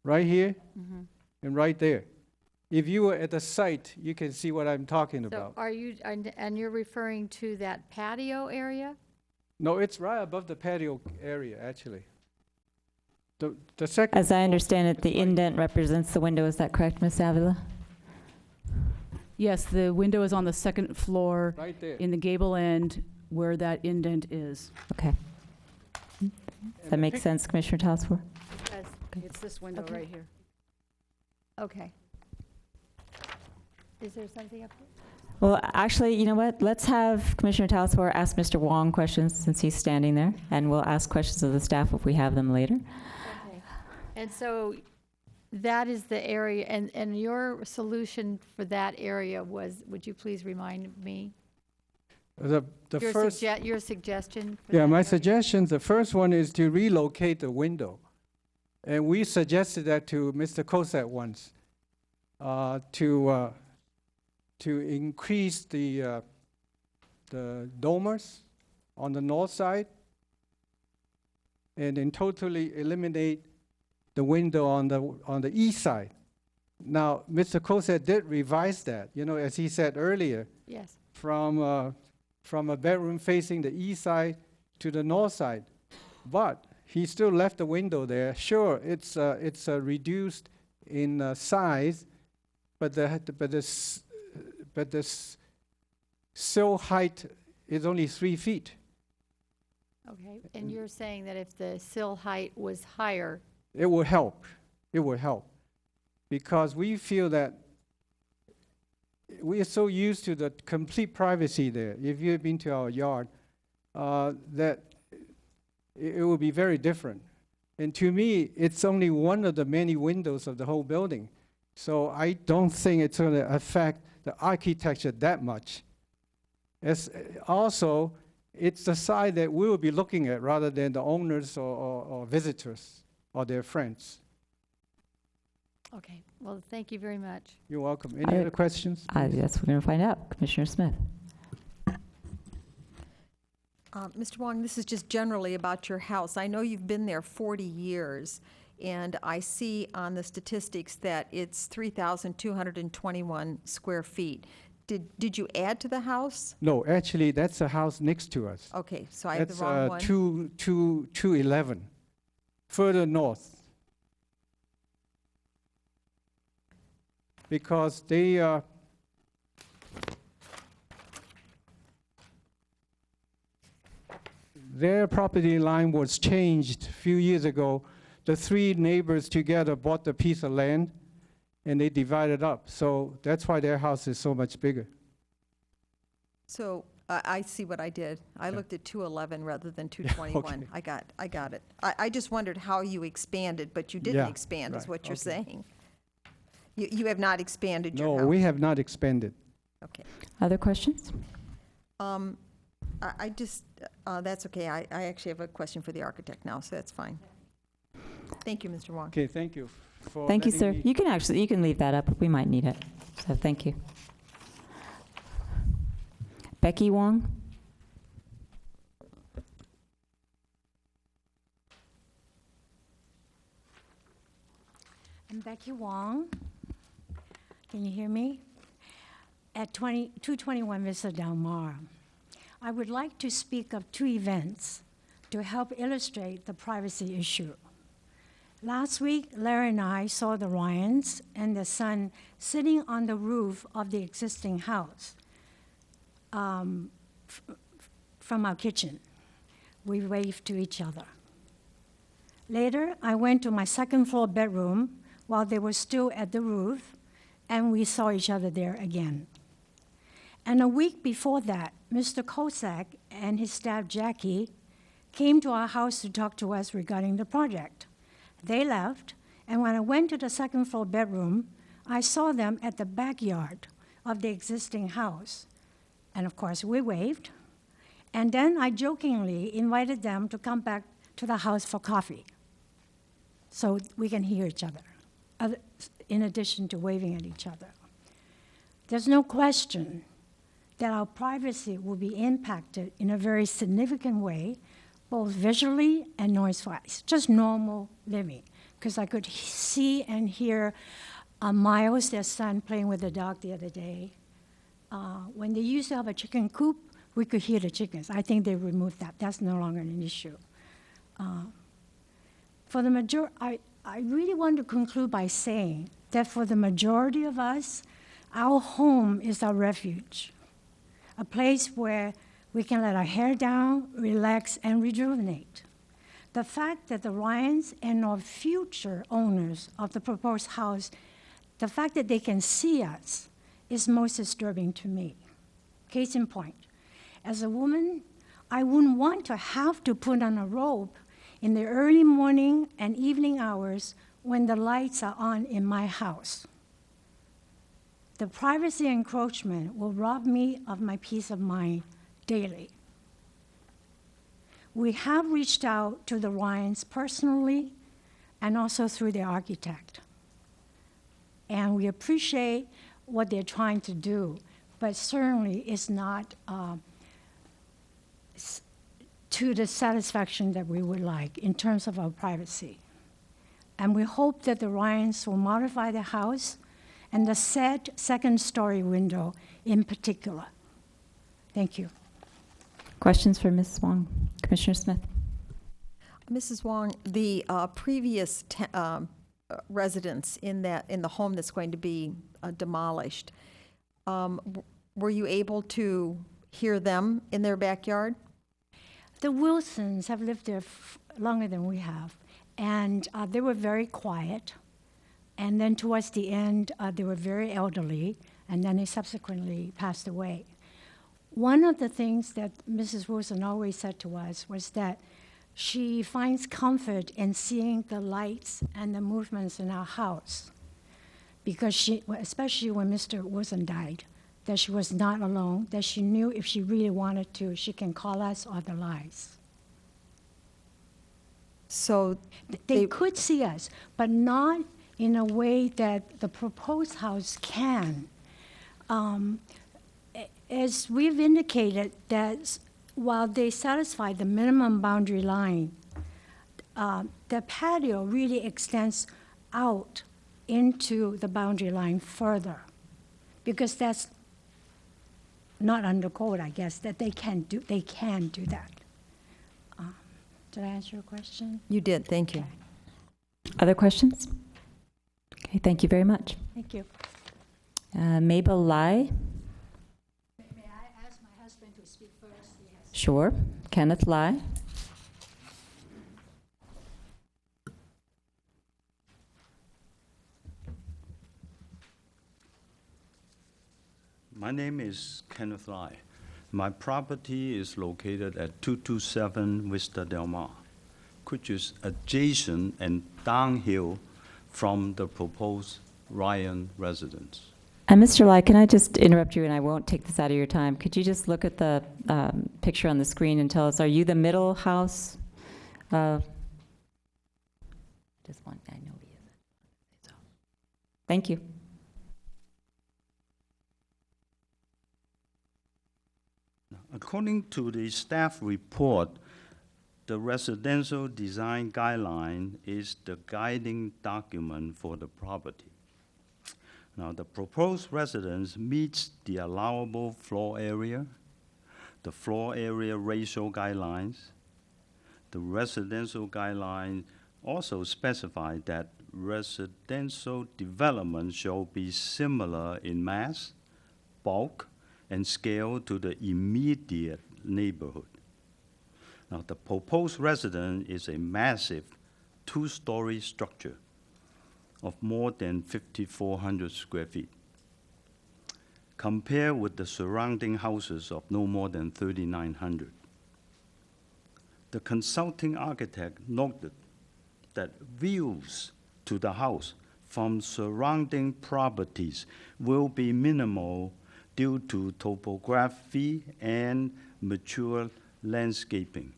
Right here and right there. If you were at the site, you can see what I'm talking So about. are you, and you're referring to that patio area? No, it's right above the patio area, actually. The second. As I understand it, the indent represents the window. Is that correct, Ms. Avila? Yes, the window is on the second floor Right there. in the gable end where that indent is. Okay. Does that make sense, Commissioner Tosfor? Yes. It's this window Okay. right here. Okay. Is there something up here? Well, actually, you know what? Let's have Commissioner Tosfor ask Mr. Wong questions since he's standing there, and we'll ask questions of the staff if we have them later. Okay. And so that is the area, and your solution for that area was, would you please remind me? The Your first. your suggestion? for Yeah, that my area? suggestion, the first one is to relocate the window. And we suggested that to Mr. Cosette once, to increase the dormers on the north side and then totally eliminate the window on the east side. Now, Mr. Cosette did revise that, as he said earlier, Yes. from a bedroom facing the east side to the north side. But he still left the window there. Sure, it's reduced in size, but the sill height is only 3 feet. Okay, and you're saying that if the sill height was higher, It will help. It will help. Because we feel that we are so used to the complete privacy there. If you've been to our yard, that it will be very different. And to me, it's only one of the many windows of the whole building. So I don't think it's going to affect the architecture that much. Also, it's the side that we will be looking at rather than the owners or visitors or their friends. okay, well, thank you very much. You're welcome. Any other questions? Yes, we're going to find out. Commissioner Smith. Mr. Wong, this is just generally about your house. I know you've been there 40 years, and I see on the statistics that it's 3,221 square feet. Did you add to the house? No, actually, that's a house next to us. Okay, so I have the wrong one. That's 211, further north. Because their property line was changed a few years ago. The 3 neighbors together bought the piece of land, and they divided up. So that's why their house is so much bigger. So I see what I did. I looked at 211 rather than 221. Okay. I got it. I just wondered how you expanded, but you didn't Yeah, expand, is right, what you're okay. saying. You have not expanded your house? No, we have not expanded. Okay. Other questions? I just, that's okay. I actually have a question for the architect now, so that's fine. Thank you, Mr. Wong. Okay, thank you for Thank you, letting sir. me- You can leave that up. We might need it. So thank you. Becky Wong? I'm Becky Wong. Can you hear me? at 221 Vista Del Mar. I would like to speak of two events to help illustrate the privacy issue. Last week, Larry and I saw the Ryans and their son sitting on the roof of the existing house from our kitchen. We waved to each other. Later, I went to my second floor bedroom while they were still at the roof, and we saw each other there again. And a week before that, Mr. Kosak and his staff, Jackie, came to our house to talk to us regarding the project. They left, and when I went to the second floor bedroom, I saw them at the backyard of the existing house. And of course, we waved. And then I jokingly invited them to come back to the house for coffee so we can hear each other, in addition to waving at each other. There's no question that our privacy will be impacted in a very significant way, both visually and noise-wise, just normal living. Because I could see and hear Miles, their son, playing with the dog the other day. When they used to have a chicken coop, we could hear the chickens. I think they removed that. That's no longer an issue. For the I really want to conclude by saying that for the majority of us, our home is our refuge, a place where we can let our hair down, relax, and rejuvenate. The fact that the Ryans and our future owners of the proposed house, the fact that they can see us is most disturbing to me. Case in point, as a woman, I wouldn't want to have to put on a robe in the early morning and evening hours when the lights are on in my house. The privacy encroachment will rob me of my peace of mind daily. We have reached out to the Ryans personally and also through their architect. And we appreciate what they're trying to do, but certainly it's not to the satisfaction that we would like in terms of our privacy. And we hope that the Ryans will modify the house and the said second-story window in particular. Thank you. Questions for Ms. Wong? Commissioner Smith? Mrs. Wong, the previous residents in the home that's going to be demolished, were you able to hear them in their backyard? The Wilsons have lived there longer than we have, and they were very quiet. And then towards the end, they were very elderly, and then they subsequently passed away. One of the things that Mrs. Wilson always said to us was that she finds comfort in seeing the lights and the movements in our house, because she, especially when Mr. Wilson died, that she was not alone, that she knew if she really wanted to, she can call us or the lights. So they could see us, but not in a way that the proposed house can. As we've indicated, that while they satisfy the minimum boundary line, the patio really extends out into the boundary line further, because that's not under code, I guess, that they can do that. Did I answer your question? You did, thank you. Okay. Other questions? Okay, thank you very much. Thank you. Mabel Lai? May I ask my husband to speak first? Yes. Sure. Kenneth Lai? My name is Kenneth Lai. My property is located at 227 Vista Del Mar, which is adjacent and downhill from the proposed Ryan residence. And Mr. Lai, can I just interrupt you, and I won't take this out of your time. Could you just look at the picture on the screen and tell us, are you the middle house? Just one, I know he is. Thank you. According to the staff report, the residential design guideline is the guiding document for the property. Now, the proposed residence meets the allowable floor area, the floor area ratio guidelines. The residential guidelines also specify that residential development shall be similar in mass, bulk, and scale to the immediate neighborhood. Now, the proposed residence is a massive two-story structure of more than 5,400 square feet, compared with the surrounding houses of no more than 3,900. The consulting architect noted that views to the house from surrounding properties will be minimal due to topography and mature landscaping.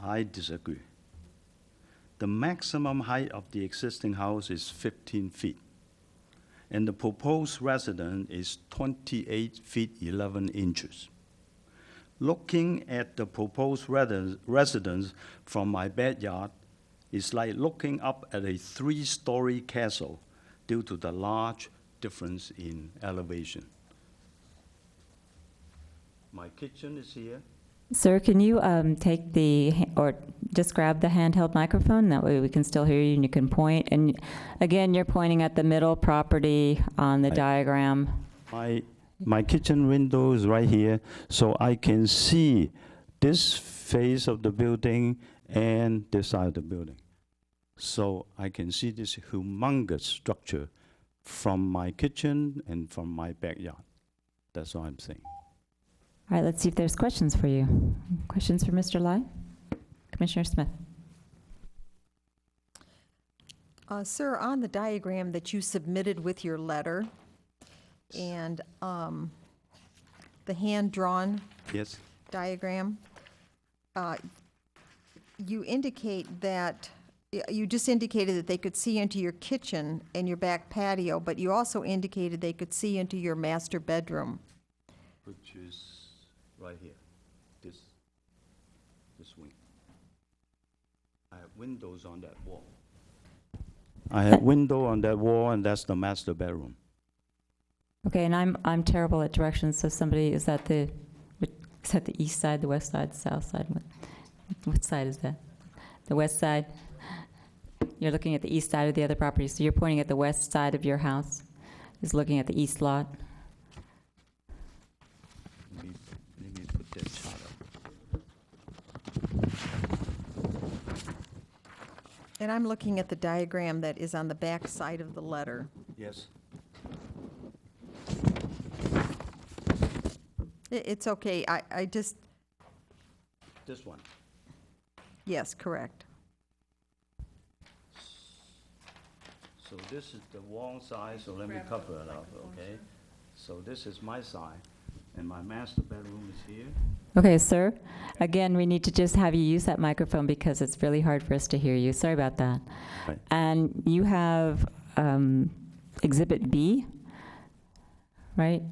I disagree. The maximum height of the existing house is 15 feet, and the proposed residence is 28 feet 11 inches. Looking at the proposed residence from my backyard is like looking up at a 3-story castle due to the large difference in elevation. My kitchen is here. Sir, can you take or just grab the handheld microphone? That way we can still hear you and you can point. And again, you're pointing at the middle property on the diagram. My kitchen window is right here, so I can see this face of the building and this side of the building. So I can see this humongous structure from my kitchen and from my backyard. That's all I'm saying. All right, let's see if there's questions for you. Questions for Mr. Lai? Commissioner Smith. Sir, on the diagram that you submitted with your letter and the hand-drawn Yes. diagram, you indicate that, you just indicated that they could see into your kitchen and your back patio, but you also indicated they could see into your master bedroom. Which is right here, this wing. I have windows on that wall. I have window on that wall, and that's the master bedroom. Okay, and I'm terrible at directions, so somebody, is that the east side, the west side, the south side? What side is that? The west side? You're looking at the east side of the other property, so you're pointing at the west side of your house, is looking at the east lot. Let me put that chart up. And I'm looking at the diagram that is on the back side of the letter. Yes. It's okay, I just, This one. yes, correct. So this is the wall side, so let me cover it up, okay? So this is my side, and my master bedroom is here. Okay, sir. Again, we need to just have you use that microphone because it's really hard for us to hear you. Sorry about that. Right. And you have Exhibit B, right?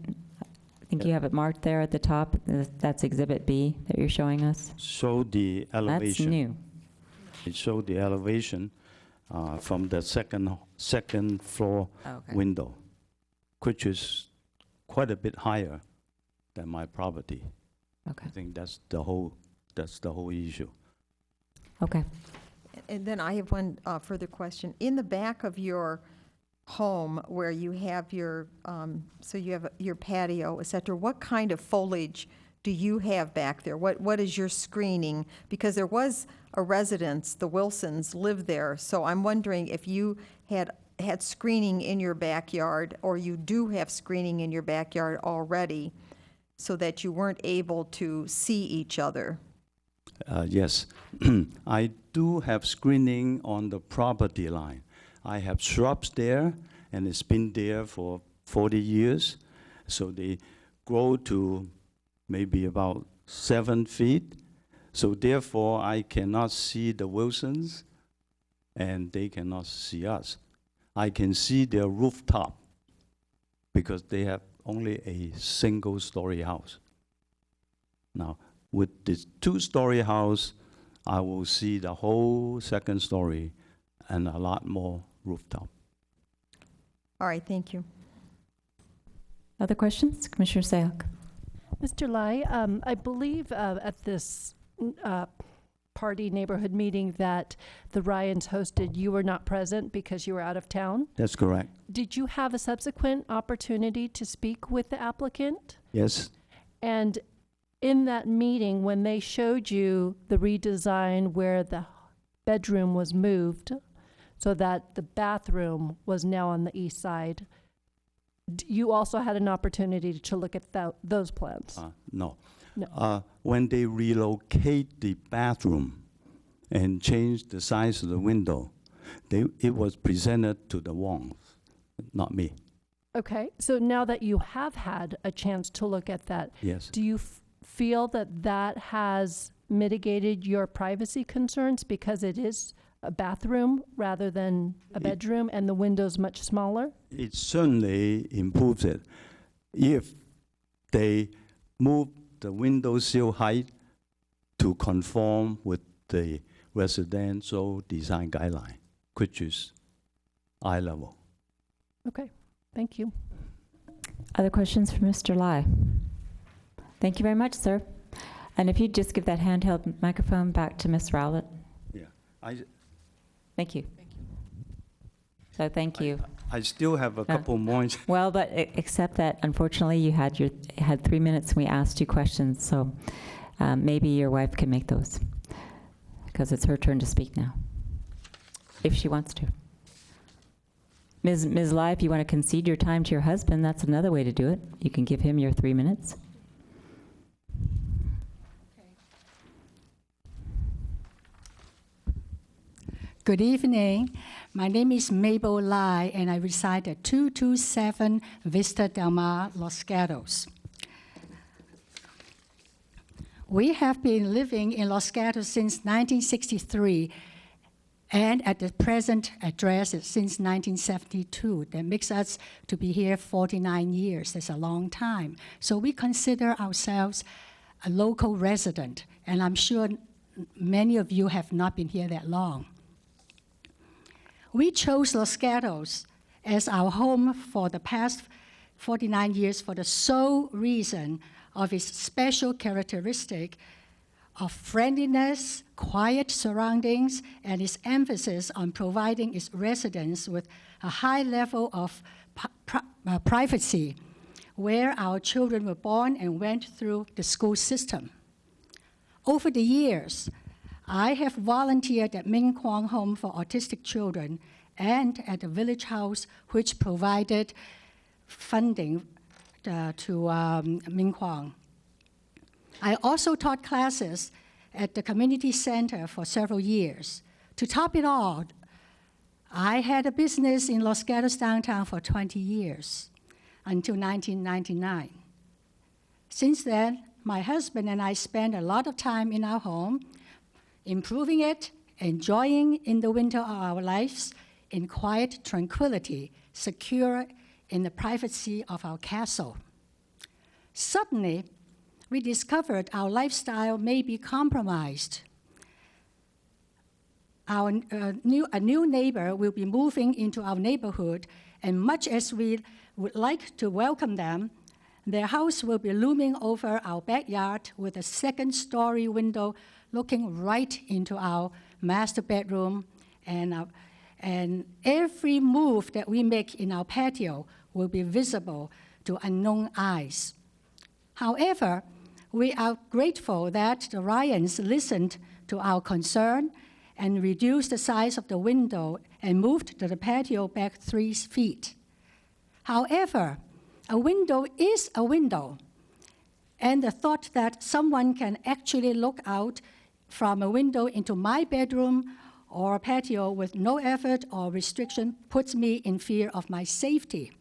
I think you have it marked there at the top. That's Exhibit B that you're showing us. Show the elevation. That's new. It showed the elevation from the second floor window, which is quite a bit higher than my property. Okay. I think that's the whole issue. Okay. And then I have one further question. In the back of your home where you have your, so you have your patio, et cetera, what kind of foliage do you have back there? What is your screening? Because there was a residence, the Wilsons lived there, so I'm wondering if you had screening in your backyard, or you do have screening in your backyard already, so that you weren't able to see each other. Yes, I do have screening on the property line. I have shrubs there, and it's been there for 40 years, so they grow to maybe about 7 feet. So therefore, I cannot see the Wilsons, and they cannot see us. I can see their rooftop because they have only a single-story house. Now, with this 2-story house, I will see the whole second story and a lot more rooftop. All right, thank you. Other questions? Commissioner Sayok. Mr. Lai, I believe at this party neighborhood meeting that the Ryans hosted, you were not present because you were out of town. That's correct. Did you have a subsequent opportunity to speak with the applicant? Yes. And in that meeting, when they showed you the redesign where the bedroom was moved so that the bathroom was now on the east side, you also had an opportunity to look at those plans? No. No. When they relocate the bathroom and change the size of the window, it was presented to the Wongs, not me. Okay, so now that you have had a chance to look at that, Yes. do you feel that that has mitigated your privacy concerns because it is a bathroom rather than a bedroom and the window's much smaller? It certainly improves it. If they move the window sill height to conform with the residential design guideline, which is eye level. Okay, thank you. Other questions for Mr. Lai? Thank you very much, sir. And if you'd just give that handheld microphone back to Ms. Rowlett. Yeah. Thank you. So thank you. I still have a couple more. Well, but except that unfortunately you had 3 minutes and we asked you questions, so maybe your wife can make those because it's her turn to speak now, if she wants to. Ms. Lai, if you want to concede your time to your husband, that's another way to do it. You can give him your 3 minutes. Good evening. My name is Mabel Lai, and I reside at 227 Vista Del Mar, Los Gatos. We have been living in Los Gatos since 1963, and at the present address since 1972. That makes us to be here 49 years. That's a long time. So we consider ourselves a local resident, and I'm sure many of you have not been here that long. We chose Los Gatos as our home for the past 49 years for the sole reason of its special characteristic of friendliness, quiet surroundings, and its emphasis on providing its residents with a high level of privacy, where our children were born and went through the school system. Over the years, I have volunteered at Ming Kwang Home for Autistic Children and at the Village House, which provided funding to Ming Kwang. I also taught classes at the community center for several years. To top it all, I had a business in Los Gatos downtown for 20 years, until 1999. Since then, my husband and I spent a lot of time in our home, improving it, enjoying in the winter of our lives in quiet tranquility, secure in the privacy of our castle. Suddenly, we discovered our lifestyle may be compromised. A new neighbor will be moving into our neighborhood, and much as we would like to welcome them, their house will be looming over our backyard with a second-story window looking right into our master bedroom, and every move that we make in our patio will be visible to unknown eyes. However, we are grateful that the Ryans listened to our concern and reduced the size of the window and moved the patio back 3 feet. However, a window is a window, and the thought that someone can actually look out from a window into my bedroom or patio with no effort or restriction puts me in fear of my safety.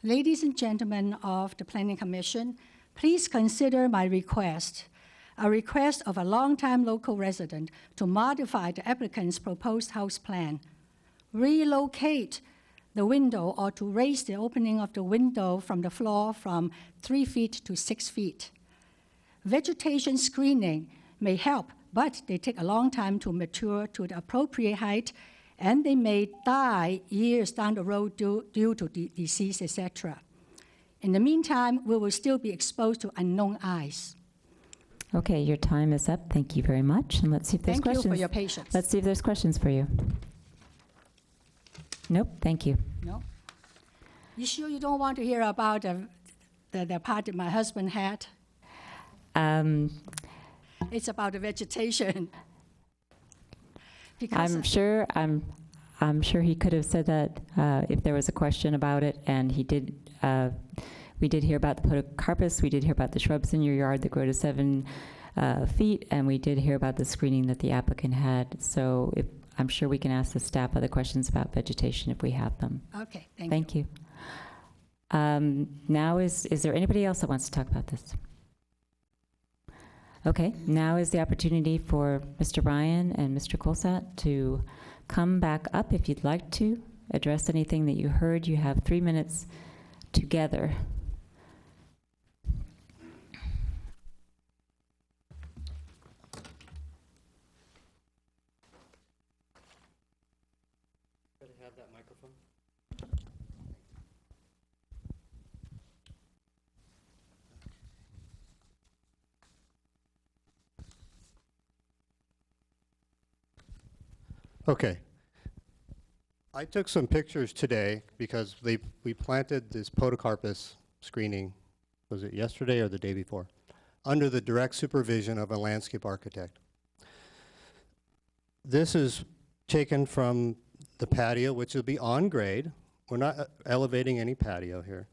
Ladies and gentlemen of the Planning Commission, please consider my request, a request of a longtime local resident to modify the applicant's proposed house plan, relocate the window or to raise the opening of the window from the floor from 3 feet to 6 feet. Vegetation screening may help, but they take a long time to mature to the appropriate height, and they may die years down the road due to disease, etc. In the meantime, we will still be exposed to unknown eyes. Okay, your time is up. Thank you very much. And let's see if there's Thank you questions. for your patience. Let's see if there's questions for you. Nope, thank you. No? You sure you don't want to hear about the part that my husband had? It's about the vegetation. Because I'm sure he could have said that if there was a question about it, and he did. We did hear about the podocarpus. We did hear about the shrubs in your yard that grow to 7 feet, and we did hear about the screening that the applicant had. So I'm sure we can ask the staff other questions about vegetation if we have them. Okay, Thank you. Now is there anybody else that wants to talk about this? Okay, now is the opportunity for Mr. Ryan and Mr. Colsat to come back up if you'd like to address anything that you heard. You have 3 minutes together. Have that microphone. Okay. I took some pictures today because we planted this podocarpus screening, was it yesterday or the day before, under the direct supervision of a landscape architect. This is taken from the patio, which will be on grade. We're not elevating any patio here.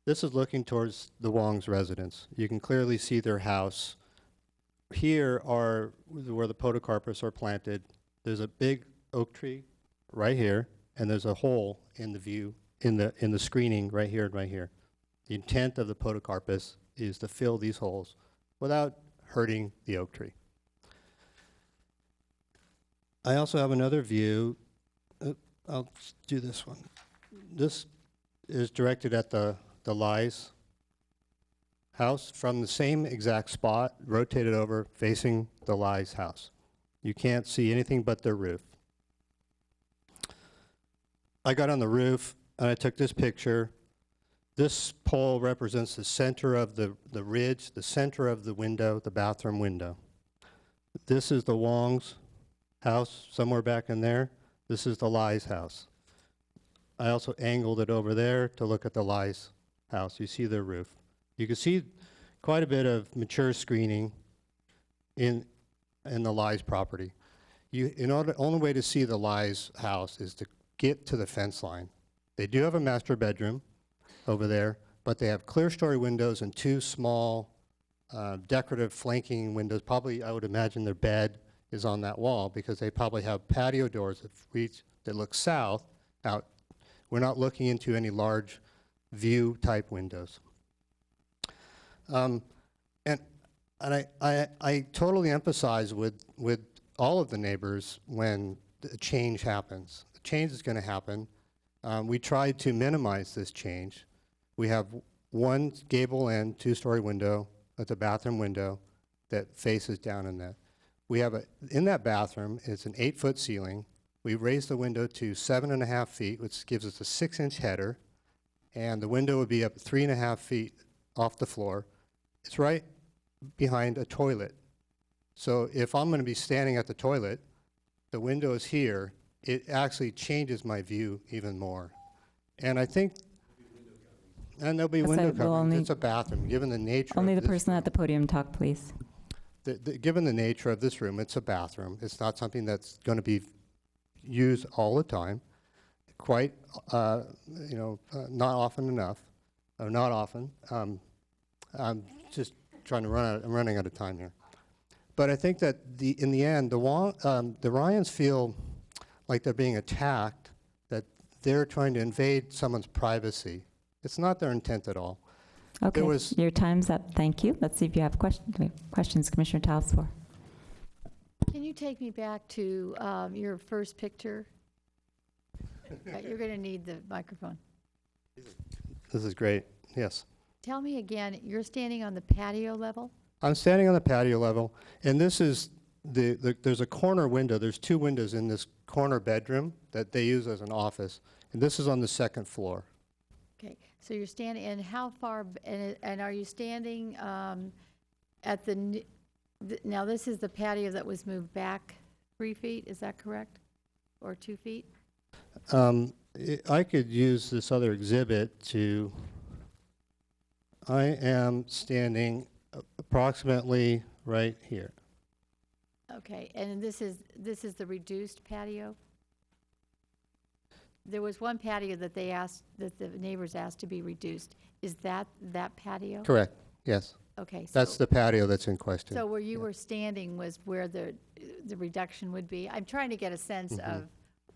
This is looking towards the Wong's residence. You can clearly see their house. Here are where the podocarpus are planted. There's a big oak tree right here, and there's a hole in the view, in the screening right here and right here. The intent of the podocarpus is to fill these holes without hurting the oak tree. I also have another view. I'll do this one. This is directed at the Lies house from the same exact spot, rotated over, facing the Lies house. You can't see anything but their roof. I got on the roof and I took this picture. This pole represents the center of the ridge, the center of the window, the bathroom window. This is the Wong's house, somewhere back in there. This is the Lies house. I also angled it over there to look at the Lies house. You see their roof. You can see quite a bit of mature screening in the Lies property. Only way to see the Lies house is to get to the fence line. They do have a master bedroom over there, but they have clear story windows and 2 small decorative flanking windows. Probably, I would imagine their bed is on that wall because they probably have patio doors that look south out. We're not looking into any large view type windows. And I totally empathize with all of the neighbors when a change happens. The change is going to happen. We tried to minimize this change. We have 1 gable end 2-story window at the bathroom window that faces down in that. We have in that bathroom, it's an 8-foot ceiling. We raised the window to 7.5 feet, which gives us a 6-inch header, and the window would be up 3.5 feet off the floor. It's right behind a toilet. So if I'm going to be standing at the toilet, the window is here, it actually changes my view even more. And I think, and there'll be window coverings. It's a bathroom, given the nature Only of the person at the podium talk, please. Given the nature of this room, it's a bathroom. It's not something that's going to be used all the time. Quite, not often enough, or not often. I'm just trying to I'm running out of time here. But I think that in the end, the Ryans feel like they're being attacked, that they're trying to invade someone's privacy. It's not their intent at all. Okay, your time's up. Thank you. Let's see if you have questions, Commissioner Talsfor. Can you take me back to your first picture? You're going to need the microphone. This is great. Yes. Tell me again, you're standing on the patio level? I'm standing on the patio level, and this is there's a corner window. There's 2 windows in this corner bedroom that they use as an office, and this is on the 2nd floor. Okay, So you're standing, and how far, and are you standing at the, now this is the patio that was moved back 3 feet, is that correct? Or 2 feet? I could use this other exhibit to, I am standing approximately right here. Okay, and this is the reduced patio? There was one patio that they asked, that the neighbors asked to be reduced. Is that patio? Correct, yes. Okay. That's the patio that's in question. So where you were standing was where the reduction would be? I'm trying to get a sense of,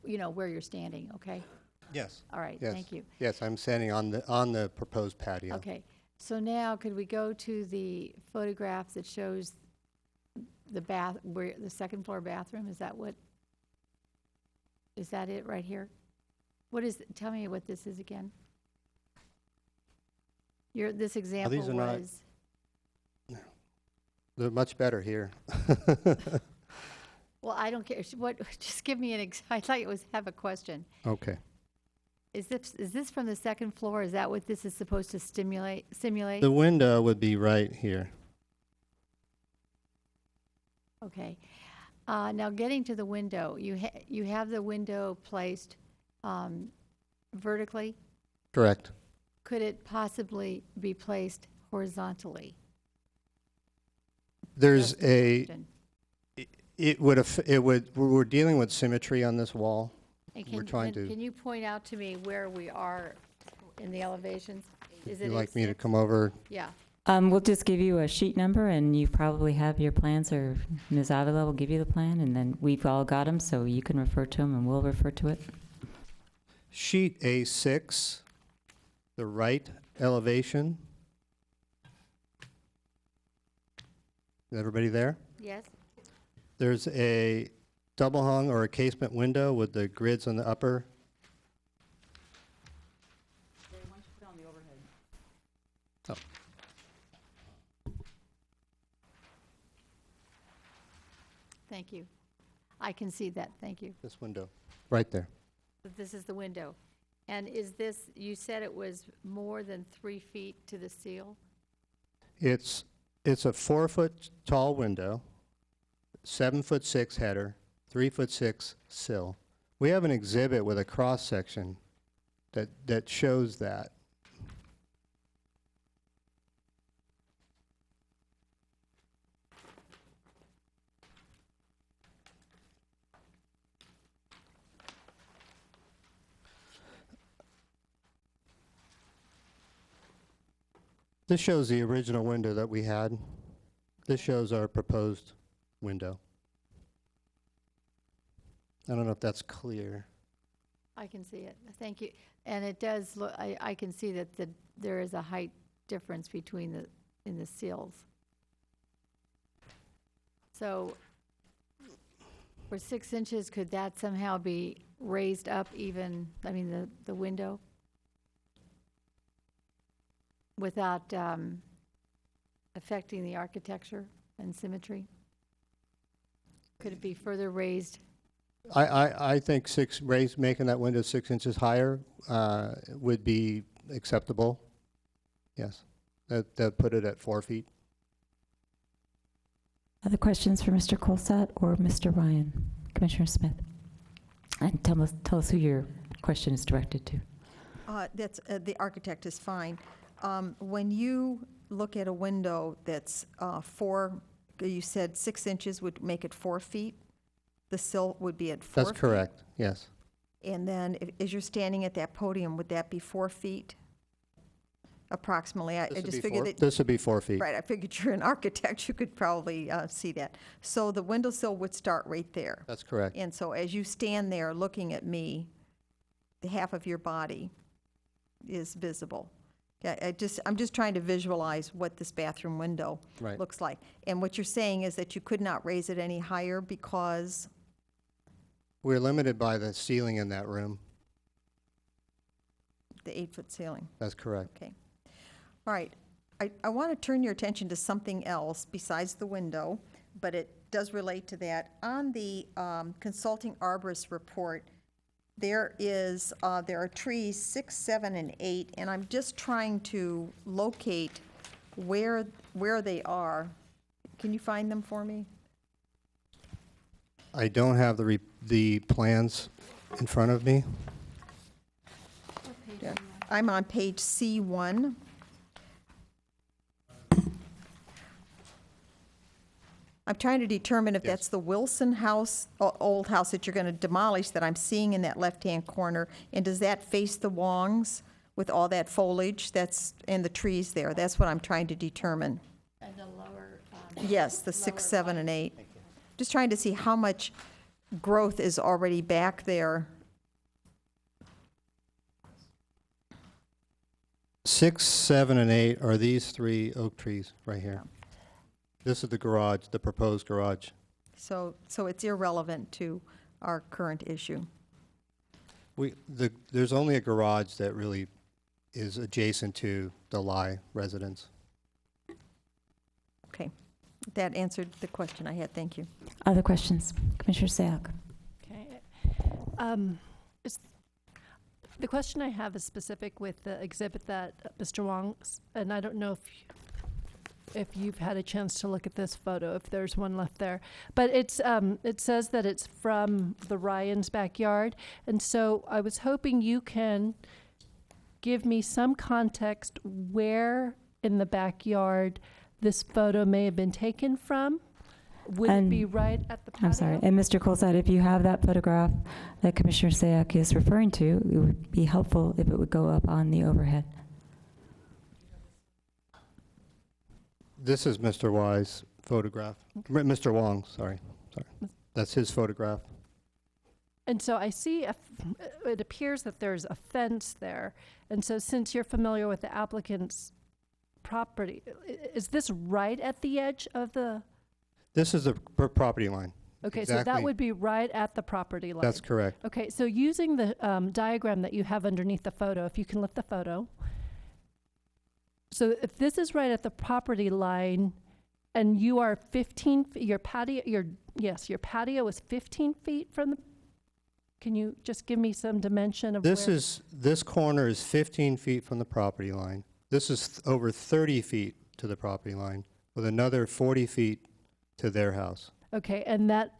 where you're standing, okay? Yes. All right, Yes. thank you. Yes, I'm standing on the proposed patio. Okay, so now could we go to the photograph that shows where the second floor bathroom? Is that it right here? Tell me what this is again. This example these are not- was, They're much better here. well, I don't care, just give me I thought it was, have a question. Okay. Is this from the second floor? Is that what this is supposed to simulate? The window would be right here. Okay. Now, getting to the window, you have the window placed vertically? Correct. Could it possibly be placed horizontally? There's we're dealing with symmetry on this wall. And We're trying to. Can you point out to me where we are in the elevations? Is it You'd like me to A6? come over? Yeah. We'll just give you a sheet number, and you probably have your plans, or Ms. Avila will give you the plan, and then we've all got them, so you can refer to them, and we'll refer to it. Sheet A6, the right elevation. Is everybody there? Yes. There's a double hung or a casement window with the grids on the upper. Oh. Thank you. I can see that. Thank you. This window, right there. But this is the window. And is this, you said it was more than 3 feet to the seal? It's a 4-foot tall window, 7'6" header, 3'6" sill. We have an exhibit with a cross section that shows that. This shows the original window that we had. This shows our proposed window. I don't know if that's clear. I can see it. Thank you. And it does look, I can see that there is a height difference between in the seals. So for 6 inches, could that somehow be raised up even, I mean, the window? Without affecting the architecture and symmetry? Could it be further raised? I think making that window 6 inches higher would be acceptable. Yes, that put it at 4 feet. Other questions for Mr. Colsat or Mr. Ryan? Commissioner Smith? And tell us who your question is directed to. That's, the architect is fine. When you look at a window that's you said 6 inches would make it 4 feet? The sill would be at 4 feet? That's correct, yes. And then as you're standing at that podium, would that be 4 feet approximately? I just figured that. This would be 4 feet. Right, I figured you're an architect, you could probably see that. So the windowsill would start right there. That's correct. And so as you stand there looking at me, the half of your body is visible. Yeah, I'm just trying to visualize what this bathroom window Right. looks like. And what you're saying is that you could not raise it any higher because? We're limited by the ceiling in that room. The 8-foot ceiling. That's correct. Okay. All right. I want to turn your attention to something else besides the window, but it does relate to that. On the consulting arborist report, there are trees 6, 7, and 8, and I'm just trying to locate where they are. Can you find them for me? I don't have the plans in front of me. Yeah. I'm on page C1. I'm trying to determine if that's the Wilson house, old house that you're going to demolish that I'm seeing in that left-hand corner, and does that face the Wongs with all that foliage that's and the trees there? That's what I'm trying to determine. And the lower. Yes, the 6, 7, and 8. Just trying to see how much growth is already back there. 6, 7, and 8 are these 3 oak trees right here. This is the garage, the proposed garage. So it's irrelevant to our current issue. There's only a garage that really is adjacent to the Lai residence. Okay. That answered the question I had. Thank you. Other questions? Commissioner Sayoc. Okay. The question I have is specific with the exhibit that Mr. Wong, and I don't know if you've had a chance to look at this photo, if there's one left there. But it's it says that it's from the Ryan's backyard. And so I was hoping you can give me some context where in the backyard this photo may have been taken from. Would it be right at the patio? I'm sorry. And Mr. Colside, if you have that photograph that Commissioner Sayoc is referring to, it would be helpful if it would go up on the overhead. This is Mr. Wai's photograph. Mr. Wong, sorry. That's his photograph. And so I see, it appears that there's a fence there. And so since you're familiar with the applicant's property, is this right at the edge of the? This is the property line. Okay, Exactly. so that would be right at the property line. That's correct. Okay, so using the diagram that you have underneath the photo, if you can lift the photo. So if this is right at the property line and you are 15, your patio is 15 feet from the, can you just give me some dimension of This corner is 15 feet from the property line. This is over 30 feet to the property line with another 40 feet to their house. Okay, and that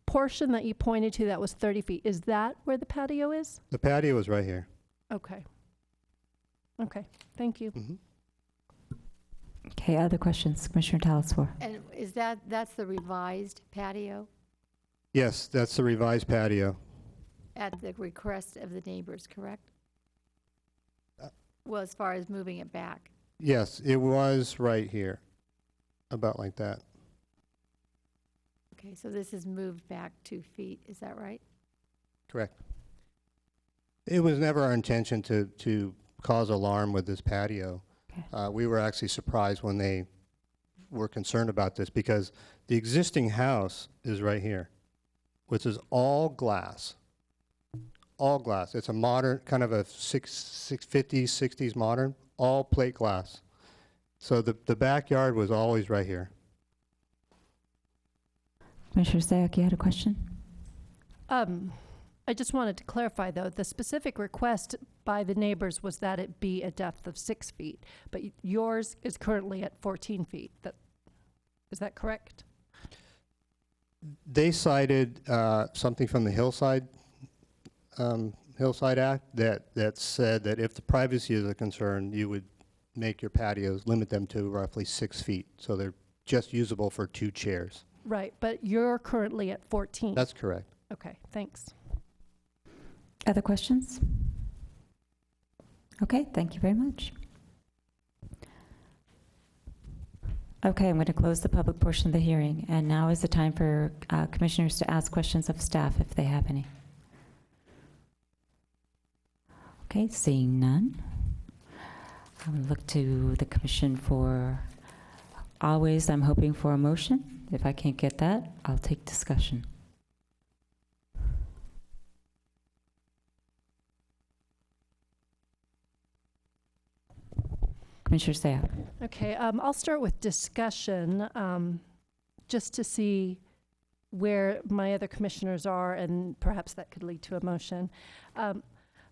portion that you pointed to that was 30 feet, is that where the patio is? The patio is right here. Okay. Okay, thank you. Mm-hmm. Okay, other questions? Commissioner Talaswar. And is that's the revised patio Yes, that's the revised patio. at the request of the neighbors, correct? Well, as far as moving it back. Yes, it was right here, about like that. Okay, so this is moved back 2 feet, is that right? Correct. It was never our intention to cause alarm with this patio. Okay. We were actually surprised when they were concerned about this because the existing house is right here, which is all glass. All glass. It's a modern, kind of a 50s, 60s modern, all plate glass. So the backyard was always right here. Commissioner Sayoc, you had a question? I just wanted to clarify, though, the specific request by the neighbors was that it be a depth of 6 feet, but yours is currently at 14 feet. Is that correct? They cited something from the Hillside Act that said that if the privacy is a concern, you would make your patios, limit them to roughly 6 feet, so they're just usable for 2 chairs. Right, but you're currently at 14. That's correct. Okay, thanks. Other questions? Okay, thank you very much. Okay, I'm going to close the public portion of the hearing, and now is the time for commissioners to ask questions of staff if they have any. Okay, seeing none. I will look to the commission for, always I'm hoping for a motion. If I can't get that, I'll take discussion. Commissioner Sayoc. Okay, I'll start with discussion, just to see where my other commissioners are, and perhaps that could lead to a motion.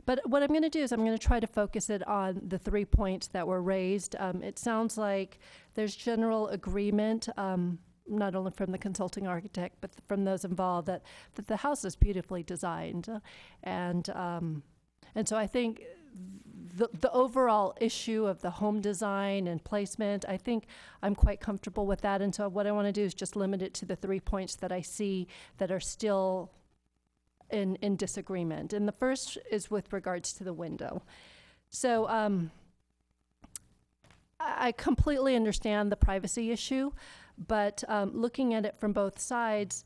But what I'm going to do is I'm going to try to focus it on the 3 points that were raised. It sounds like there's general agreement, not only from the consulting architect, but from those involved, that the house is beautifully designed. And so I think the overall issue of the home design and placement, I think I'm quite comfortable with that. And so what I want to do is just limit it to the 3 points that I see that are still in disagreement. And the first is with regards to the window. So I completely understand the privacy issue, but looking at it from both sides,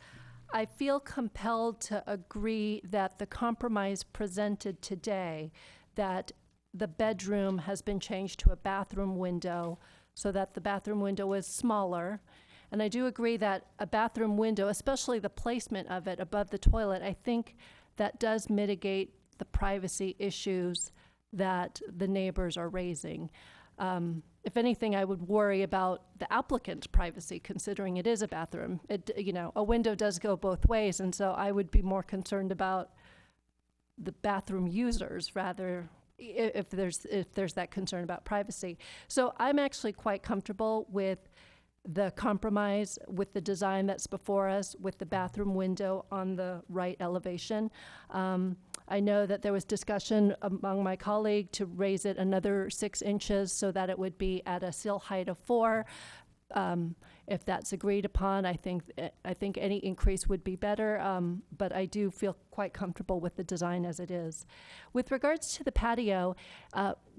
I feel compelled to agree that the compromise presented today, that the bedroom has been changed to a bathroom window so that the bathroom window is smaller. And I do agree that a bathroom window, especially the placement of it above the toilet, I think that does mitigate the privacy issues that the neighbors are raising. If anything, I would worry about the applicant's privacy, considering it is a bathroom. A window does go both ways, and so I would be more concerned about the bathroom users rather if there's that concern about privacy. So I'm actually quite comfortable with the compromise, with the design that's before us, with the bathroom window on the right elevation. I know that there was discussion among my colleague to raise it another 6 inches so that it would be at a sill height of 4. If that's agreed upon, I think any increase would be better, but I do feel quite comfortable with the design as it is. With regards to the patio,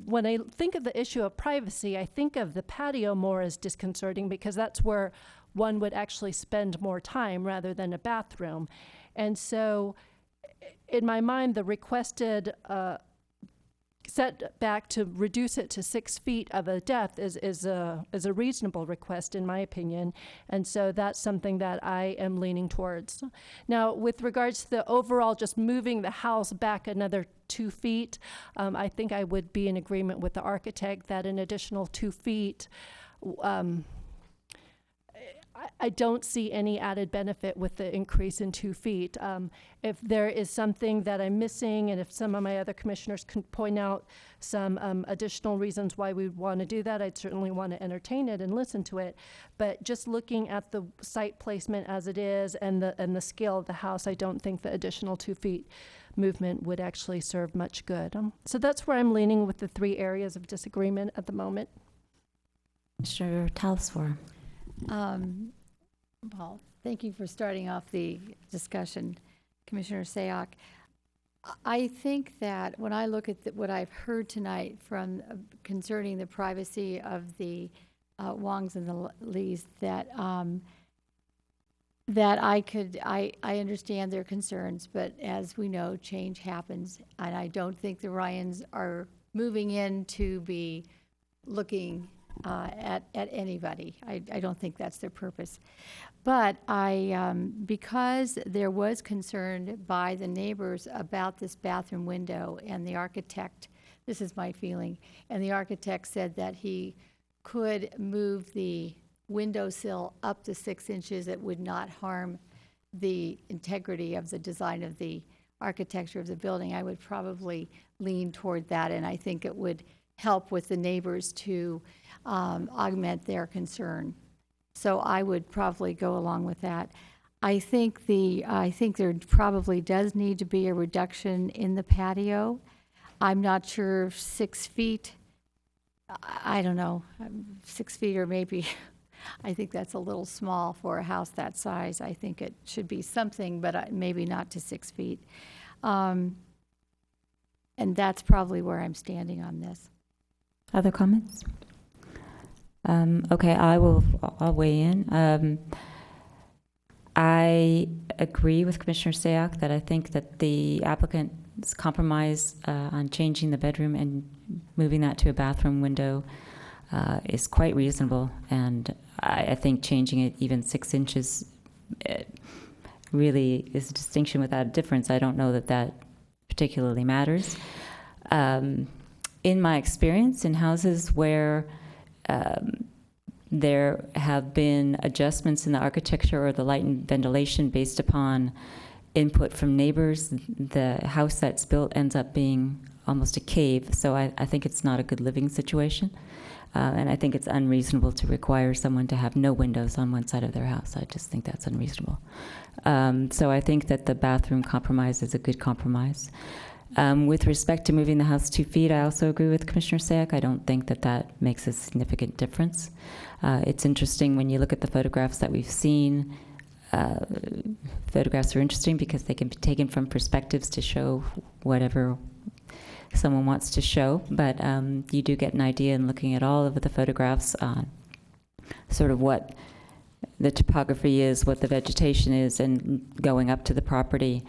when I think of the issue of privacy, I think of the patio more as disconcerting because that's where one would actually spend more time rather than a bathroom. And so in my mind, the requested setback to reduce it to 6 feet of a depth is a reasonable request, in my opinion, and so that's something that I am leaning towards. Now, with regards to the overall just moving the house back another 2 feet, I think I would be in agreement with the architect that an additional 2 feet, I don't see any added benefit with the increase in 2 feet. If there is something that I'm missing, and if some of my other commissioners can point out some additional reasons why we want to do that, I'd certainly want to entertain it and listen to it. But just looking at the site placement as it is and the scale of the house, I don't think the additional 2 feet movement would actually serve much good. So that's where I'm leaning with the 3 areas of disagreement at the moment. Mr. Talsfor. Well, thank you for starting off the discussion, Commissioner Sayoc. I think that when I look at what I've heard tonight from concerning the privacy of the Wongs and the Lees, that I understand their concerns, but as we know, change happens, and I don't think the Ryans are moving in to be looking at anybody. I don't think that's their purpose. But because there was concern by the neighbors about this bathroom window, and the architect, this is my feeling, and the architect said that he could move the windowsill up to 6 inches. It would not harm the integrity of the design of the architecture of the building. I would probably lean toward that, and I think it would help with the neighbors to augment their concern. So I would probably go along with that. I think there probably does need to be a reduction in the patio. I'm not sure if 6 feet, I don't know, 6 feet or maybe, I think that's a little small for a house that size. I think it should be something, but maybe not to 6 feet. And that's probably where I'm standing on this. Other comments? Okay, I'll weigh in. I agree with Commissioner Sayoc that I think that the applicant's compromise on changing the bedroom and moving that to a bathroom window is quite reasonable, and I think changing it even 6 inches really is a distinction without a difference. I don't know that particularly matters. In my experience in houses where There have been adjustments in the architecture or the light and ventilation based upon input from neighbors. The house that's built ends up being almost a cave, so I think it's not a good living situation. And I think it's unreasonable to require someone to have no windows on one side of their house. I just think that's unreasonable. So I think that the bathroom compromise is a good compromise. With respect to moving the house 2 feet, I also agree with Commissioner Sayak. I don't think that that makes a significant difference. It's interesting when you look at the photographs that we've seen. Photographs are interesting because they can be taken from perspectives to show whatever someone wants to show, but you do get an idea in looking at all of the photographs on sort of what the topography is, what the vegetation is, and going up to the property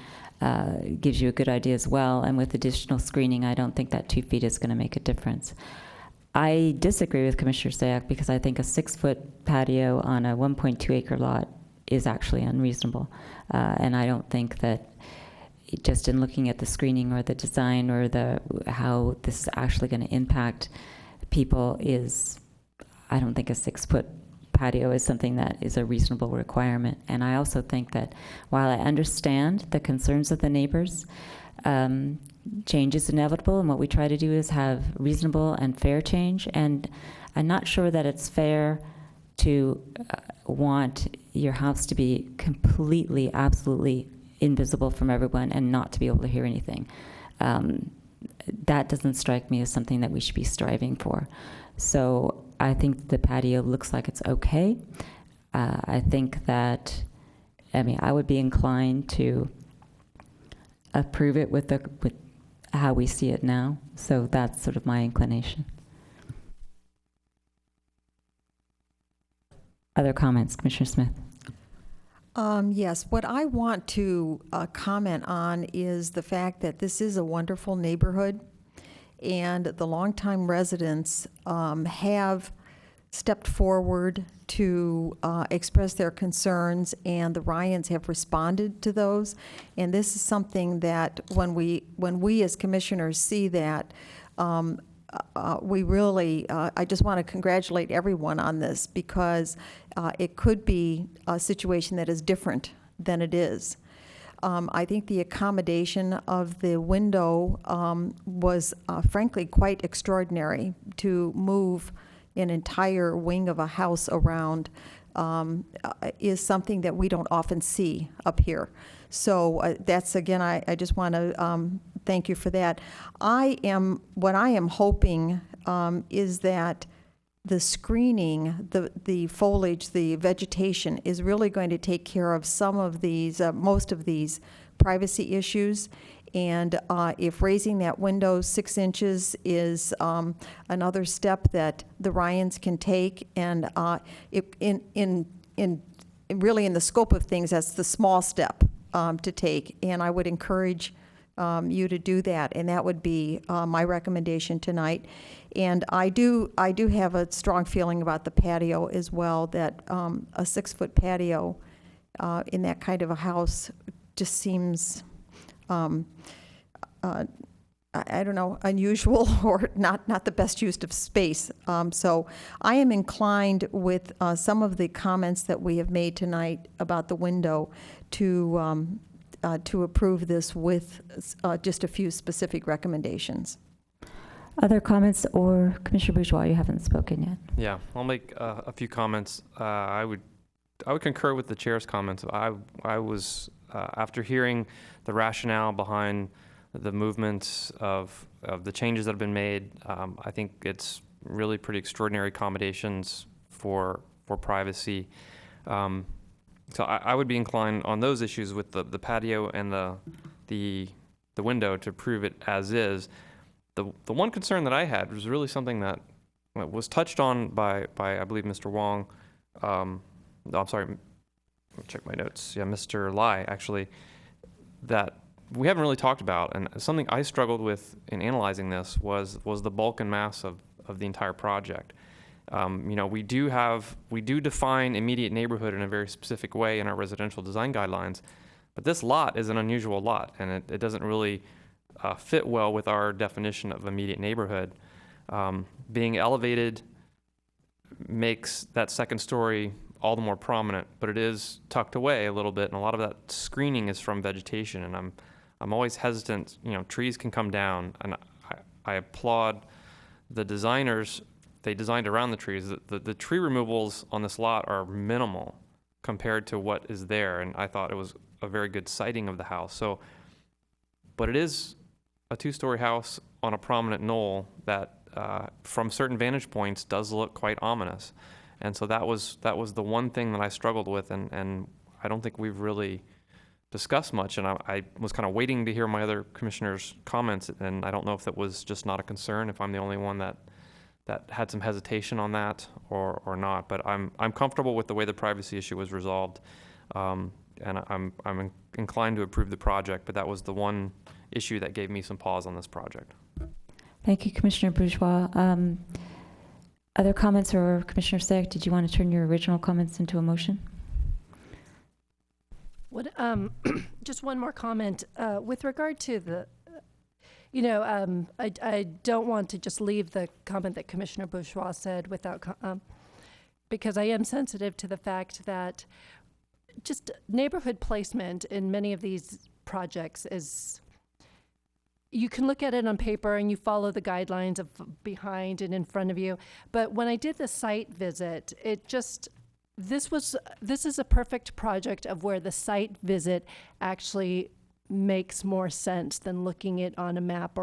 gives you a good idea as well. And with additional screening, I don't think that 2 feet is going to make a difference. I disagree with Commissioner Sayak because I think a 6-foot patio on a 1.2 acre lot is actually unreasonable. And I don't think that just in looking at the screening or the design or how this is actually going to impact people I don't think a 6-foot patio is something that is a reasonable requirement. And I also think that while I understand the concerns of the neighbors, change is inevitable, and what we try to do is have reasonable and fair change. And I'm not sure that it's fair to want your house to be completely, absolutely invisible from everyone and not to be able to hear anything. That doesn't strike me as something that we should be striving for. So I think the patio looks like it's okay. I think that, I would be inclined to approve it with how we see it now. So that's sort of my inclination. Other comments, Commissioner Smith? Yes, what I want to comment on is the fact that this is a wonderful neighborhood, and the longtime residents have stepped forward to express their concerns, and the Ryans have responded to those. And this is something that when we as commissioners see that, we really, I just want to congratulate everyone on this, because it could be a situation that is different than it is. I think the accommodation of the window was frankly quite extraordinary. To move an entire wing of a house around is something that we don't often see up here. So that's, again, I just want to thank you for that. What I am hoping is that the screening, the foliage, the vegetation is really going to take care of some of these, most of these privacy issues. And if raising that window 6 inches is another step that the Ryans can take, and really in the scope of things, that's the small step to take. And I would encourage you to do that, and that would be my recommendation tonight. And I do have a strong feeling about the patio as well, that a 6-foot patio in that kind of a house just seems, I don't know, unusual or not the best use of space. So I am inclined with some of the comments that we have made tonight about the window to approve this with just a few specific recommendations. Other comments, or Commissioner Bourgeois, you haven't spoken yet. Yeah, I'll make a few comments. I would concur with the chair's comments. I was after hearing the rationale behind the movements of the changes that have been made. I think it's really pretty extraordinary accommodations for privacy. So I would be inclined on those issues with the patio and the window to prove it as is. The one concern that I had was really something that was touched on by I believe Mr. Wong. I'm sorry, let me check my notes. Yeah, Mr. Lai, actually, that we haven't really talked about, and something I struggled with in analyzing this was the bulk and mass of the entire project. We do define immediate neighborhood in a very specific way in our residential design guidelines, but this lot is an unusual lot, and it doesn't really fit well with our definition of immediate neighborhood. Being elevated makes that second story all the more prominent, but it is tucked away a little bit, and a lot of that screening is from vegetation, and I'm always hesitant. You know, trees can come down, and I applaud the designers. They designed around the trees. The tree removals on this lot are minimal compared to what is there, and I thought it was a very good siting of the house. So, but it is a two-story house on a prominent knoll that, from certain vantage points, does look quite ominous. And so that was the one thing that I struggled with, and I don't think we've really discussed much. And I was kind of waiting to hear my other commissioners' comments, and I don't know if that was just not a concern, if I'm the only one that had some hesitation on that or not. But I'm comfortable with the way the privacy issue was resolved, and I'm inclined to approve the project. But that was the one issue that gave me some pause on this project. Thank you, Commissioner Bourgeois. Other comments, or Commissioner Sack, did you want to turn your original comments into a motion? What, just one more comment with regard to the, I don't want to just leave the comment that Commissioner Bourgeois said without, because I am sensitive to the fact that just neighborhood placement in many of these projects is, you can look at it on paper and you follow the guidelines of behind and in front of you. But when I did the site visit, this is a perfect project of where the site visit actually makes more sense than looking it on a map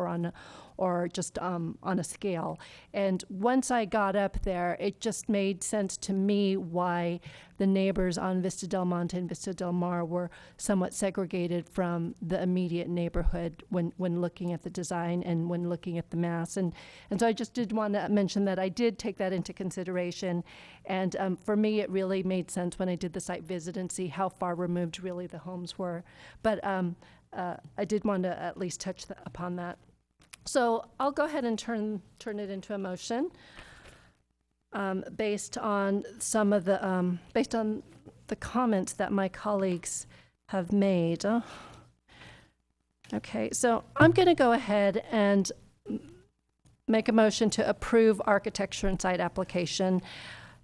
or just on a scale. And once I got up there, it just made sense to me why the neighbors on Vista Del Monte and Vista Del Mar were somewhat segregated from the immediate neighborhood when looking at the design and when looking at the mass. And so I just did want to mention that I did take that into consideration. And for me, it really made sense when I did the site visit and see how far removed really the homes were. But I did want to at least touch upon that. So I'll go ahead and turn it into a motion based on some of the based on the comments that my colleagues have made. Okay, so I'm going to go ahead and make a motion to approve architecture and site application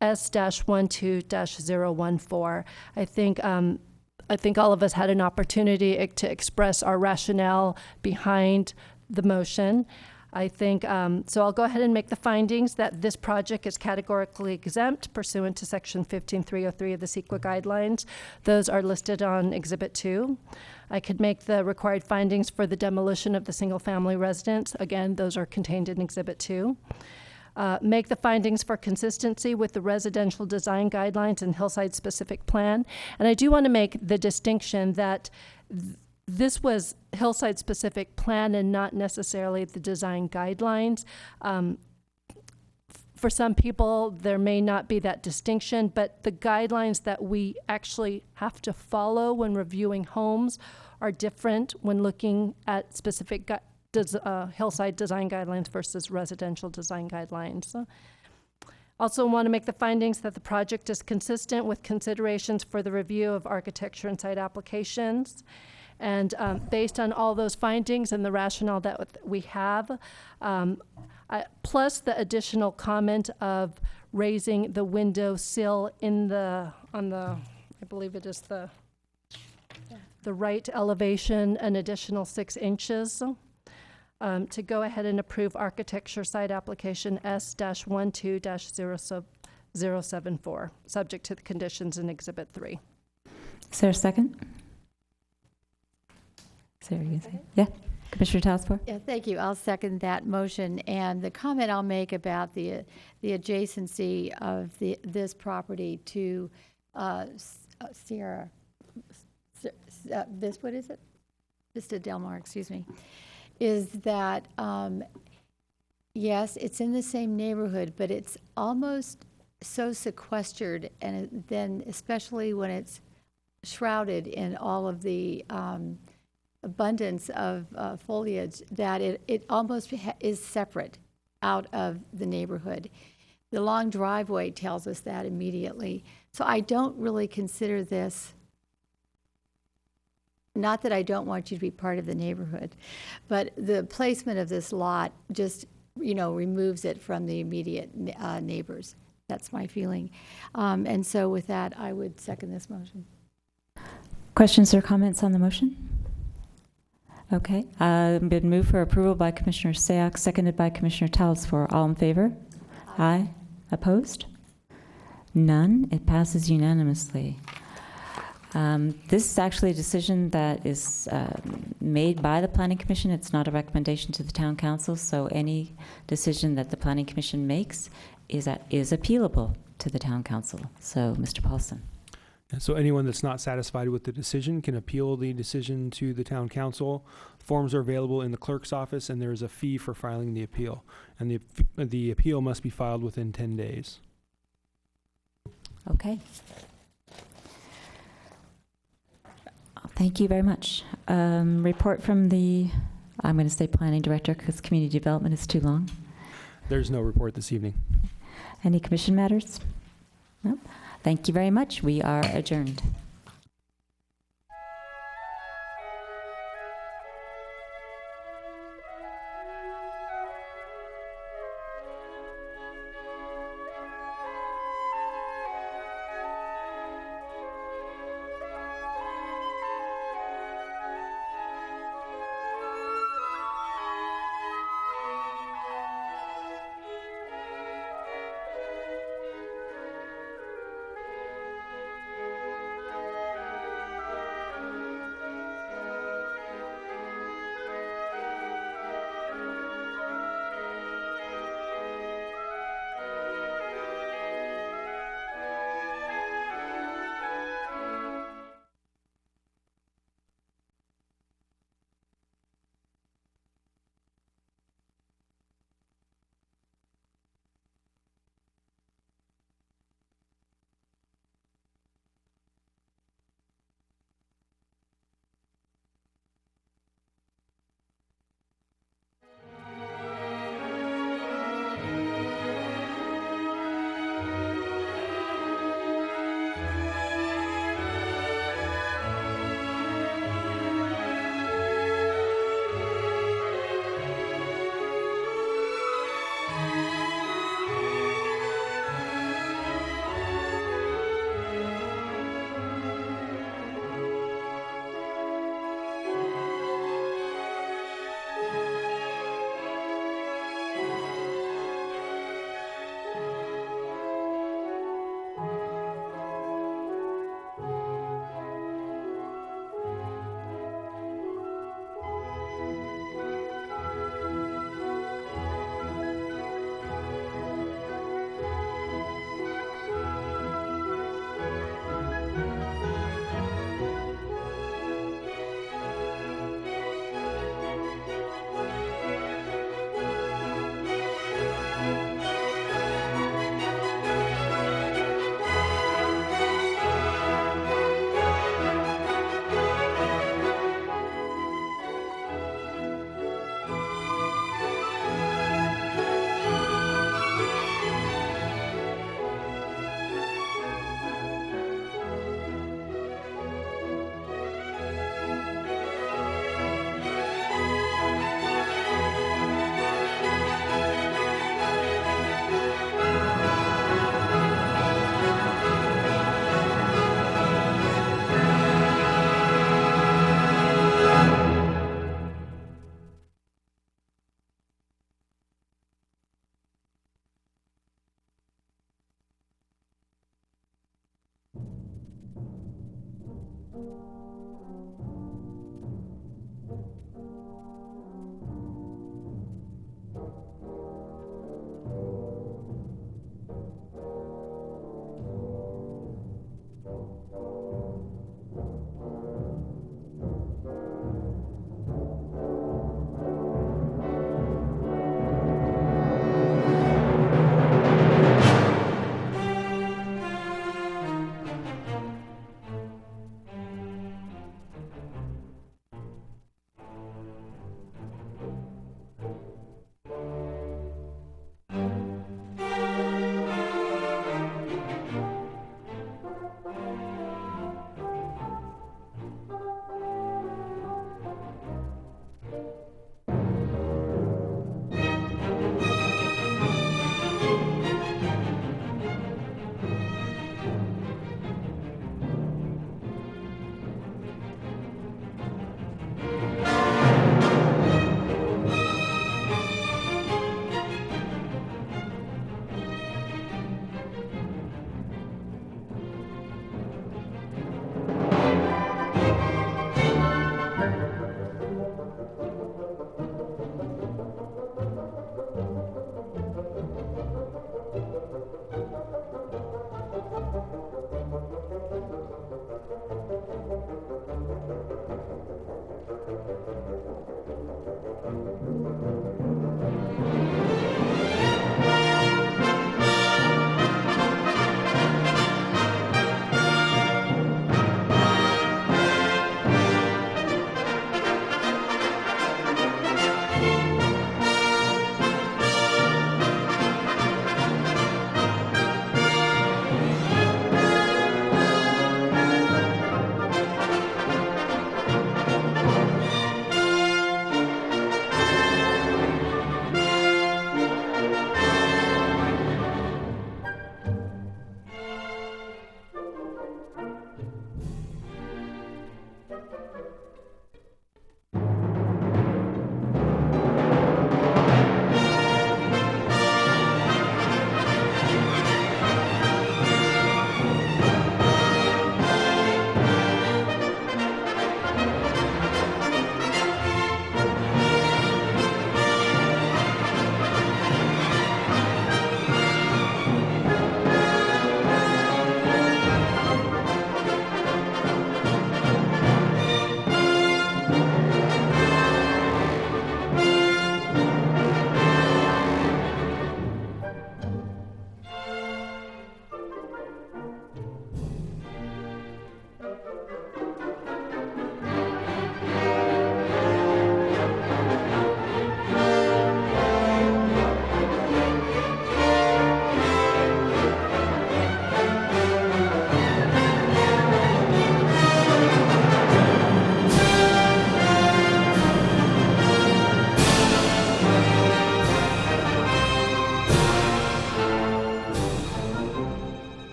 S-12-014. I think all of us had an opportunity to express our rationale behind the motion. I think, so I'll go ahead and make the findings that this project is categorically exempt pursuant to Section 15303 of the CEQA guidelines. Those are listed on Exhibit 2. I could make the required findings for the demolition of the single-family residence. Again, those are contained in Exhibit 2. Make the findings for consistency with the residential design guidelines and hillside-specific plan. And I do want to make the distinction that this was hillside-specific plan and not necessarily the design guidelines. For some people, there may not be that distinction, but the guidelines that we actually have to follow when reviewing homes are different when looking at specific hillside design guidelines versus residential design guidelines. Also want to make the findings that the project is consistent with considerations for the review of architecture and site applications. And based on all those findings and the rationale that we have, plus the additional comment of raising the window sill on the, I believe it is the right elevation, an additional 6 inches, to go ahead and approve architecture site application S-12-074, subject to the conditions in Exhibit 3. Is there a second? Yeah, Commissioner Tauspour? Yeah, thank you. I'll second that motion. And the comment I'll make about the adjacency of this property to Sierra, what is it? Vista Del Mar, excuse me, is that, yes, it's in the same neighborhood, but it's almost so sequestered, and then especially when it's shrouded in all of the abundance of foliage, that it almost is separate out of the neighborhood. The long driveway tells us that immediately. So I don't really consider this, not that I don't want you to be part of the neighborhood, but the placement of this lot just, removes it from the immediate neighbors. That's my feeling. And so with that, I would second this motion. Questions or comments on the motion? Okay. Been moved for approval by Commissioner Sayak, seconded by Commissioner Telesfor. All in favor? Aye. Opposed? None. It passes unanimously. This is actually a decision that is made by the Planning Commission. It's not a recommendation to the Town Council, so any decision that the Planning Commission makes is appealable to the Town Council. So, Mr. Paulson. And so anyone that's not satisfied with the decision can appeal the decision to the Town Council. Forms are available in the clerk's office, and there is a fee for filing the appeal. And the appeal must be filed within 10 days. Okay. Thank you very much. Report from the, I'm going to say Planning Director because Community Development is too long. There's no report this evening. Any commission matters? No? Thank you very much. We are adjourned.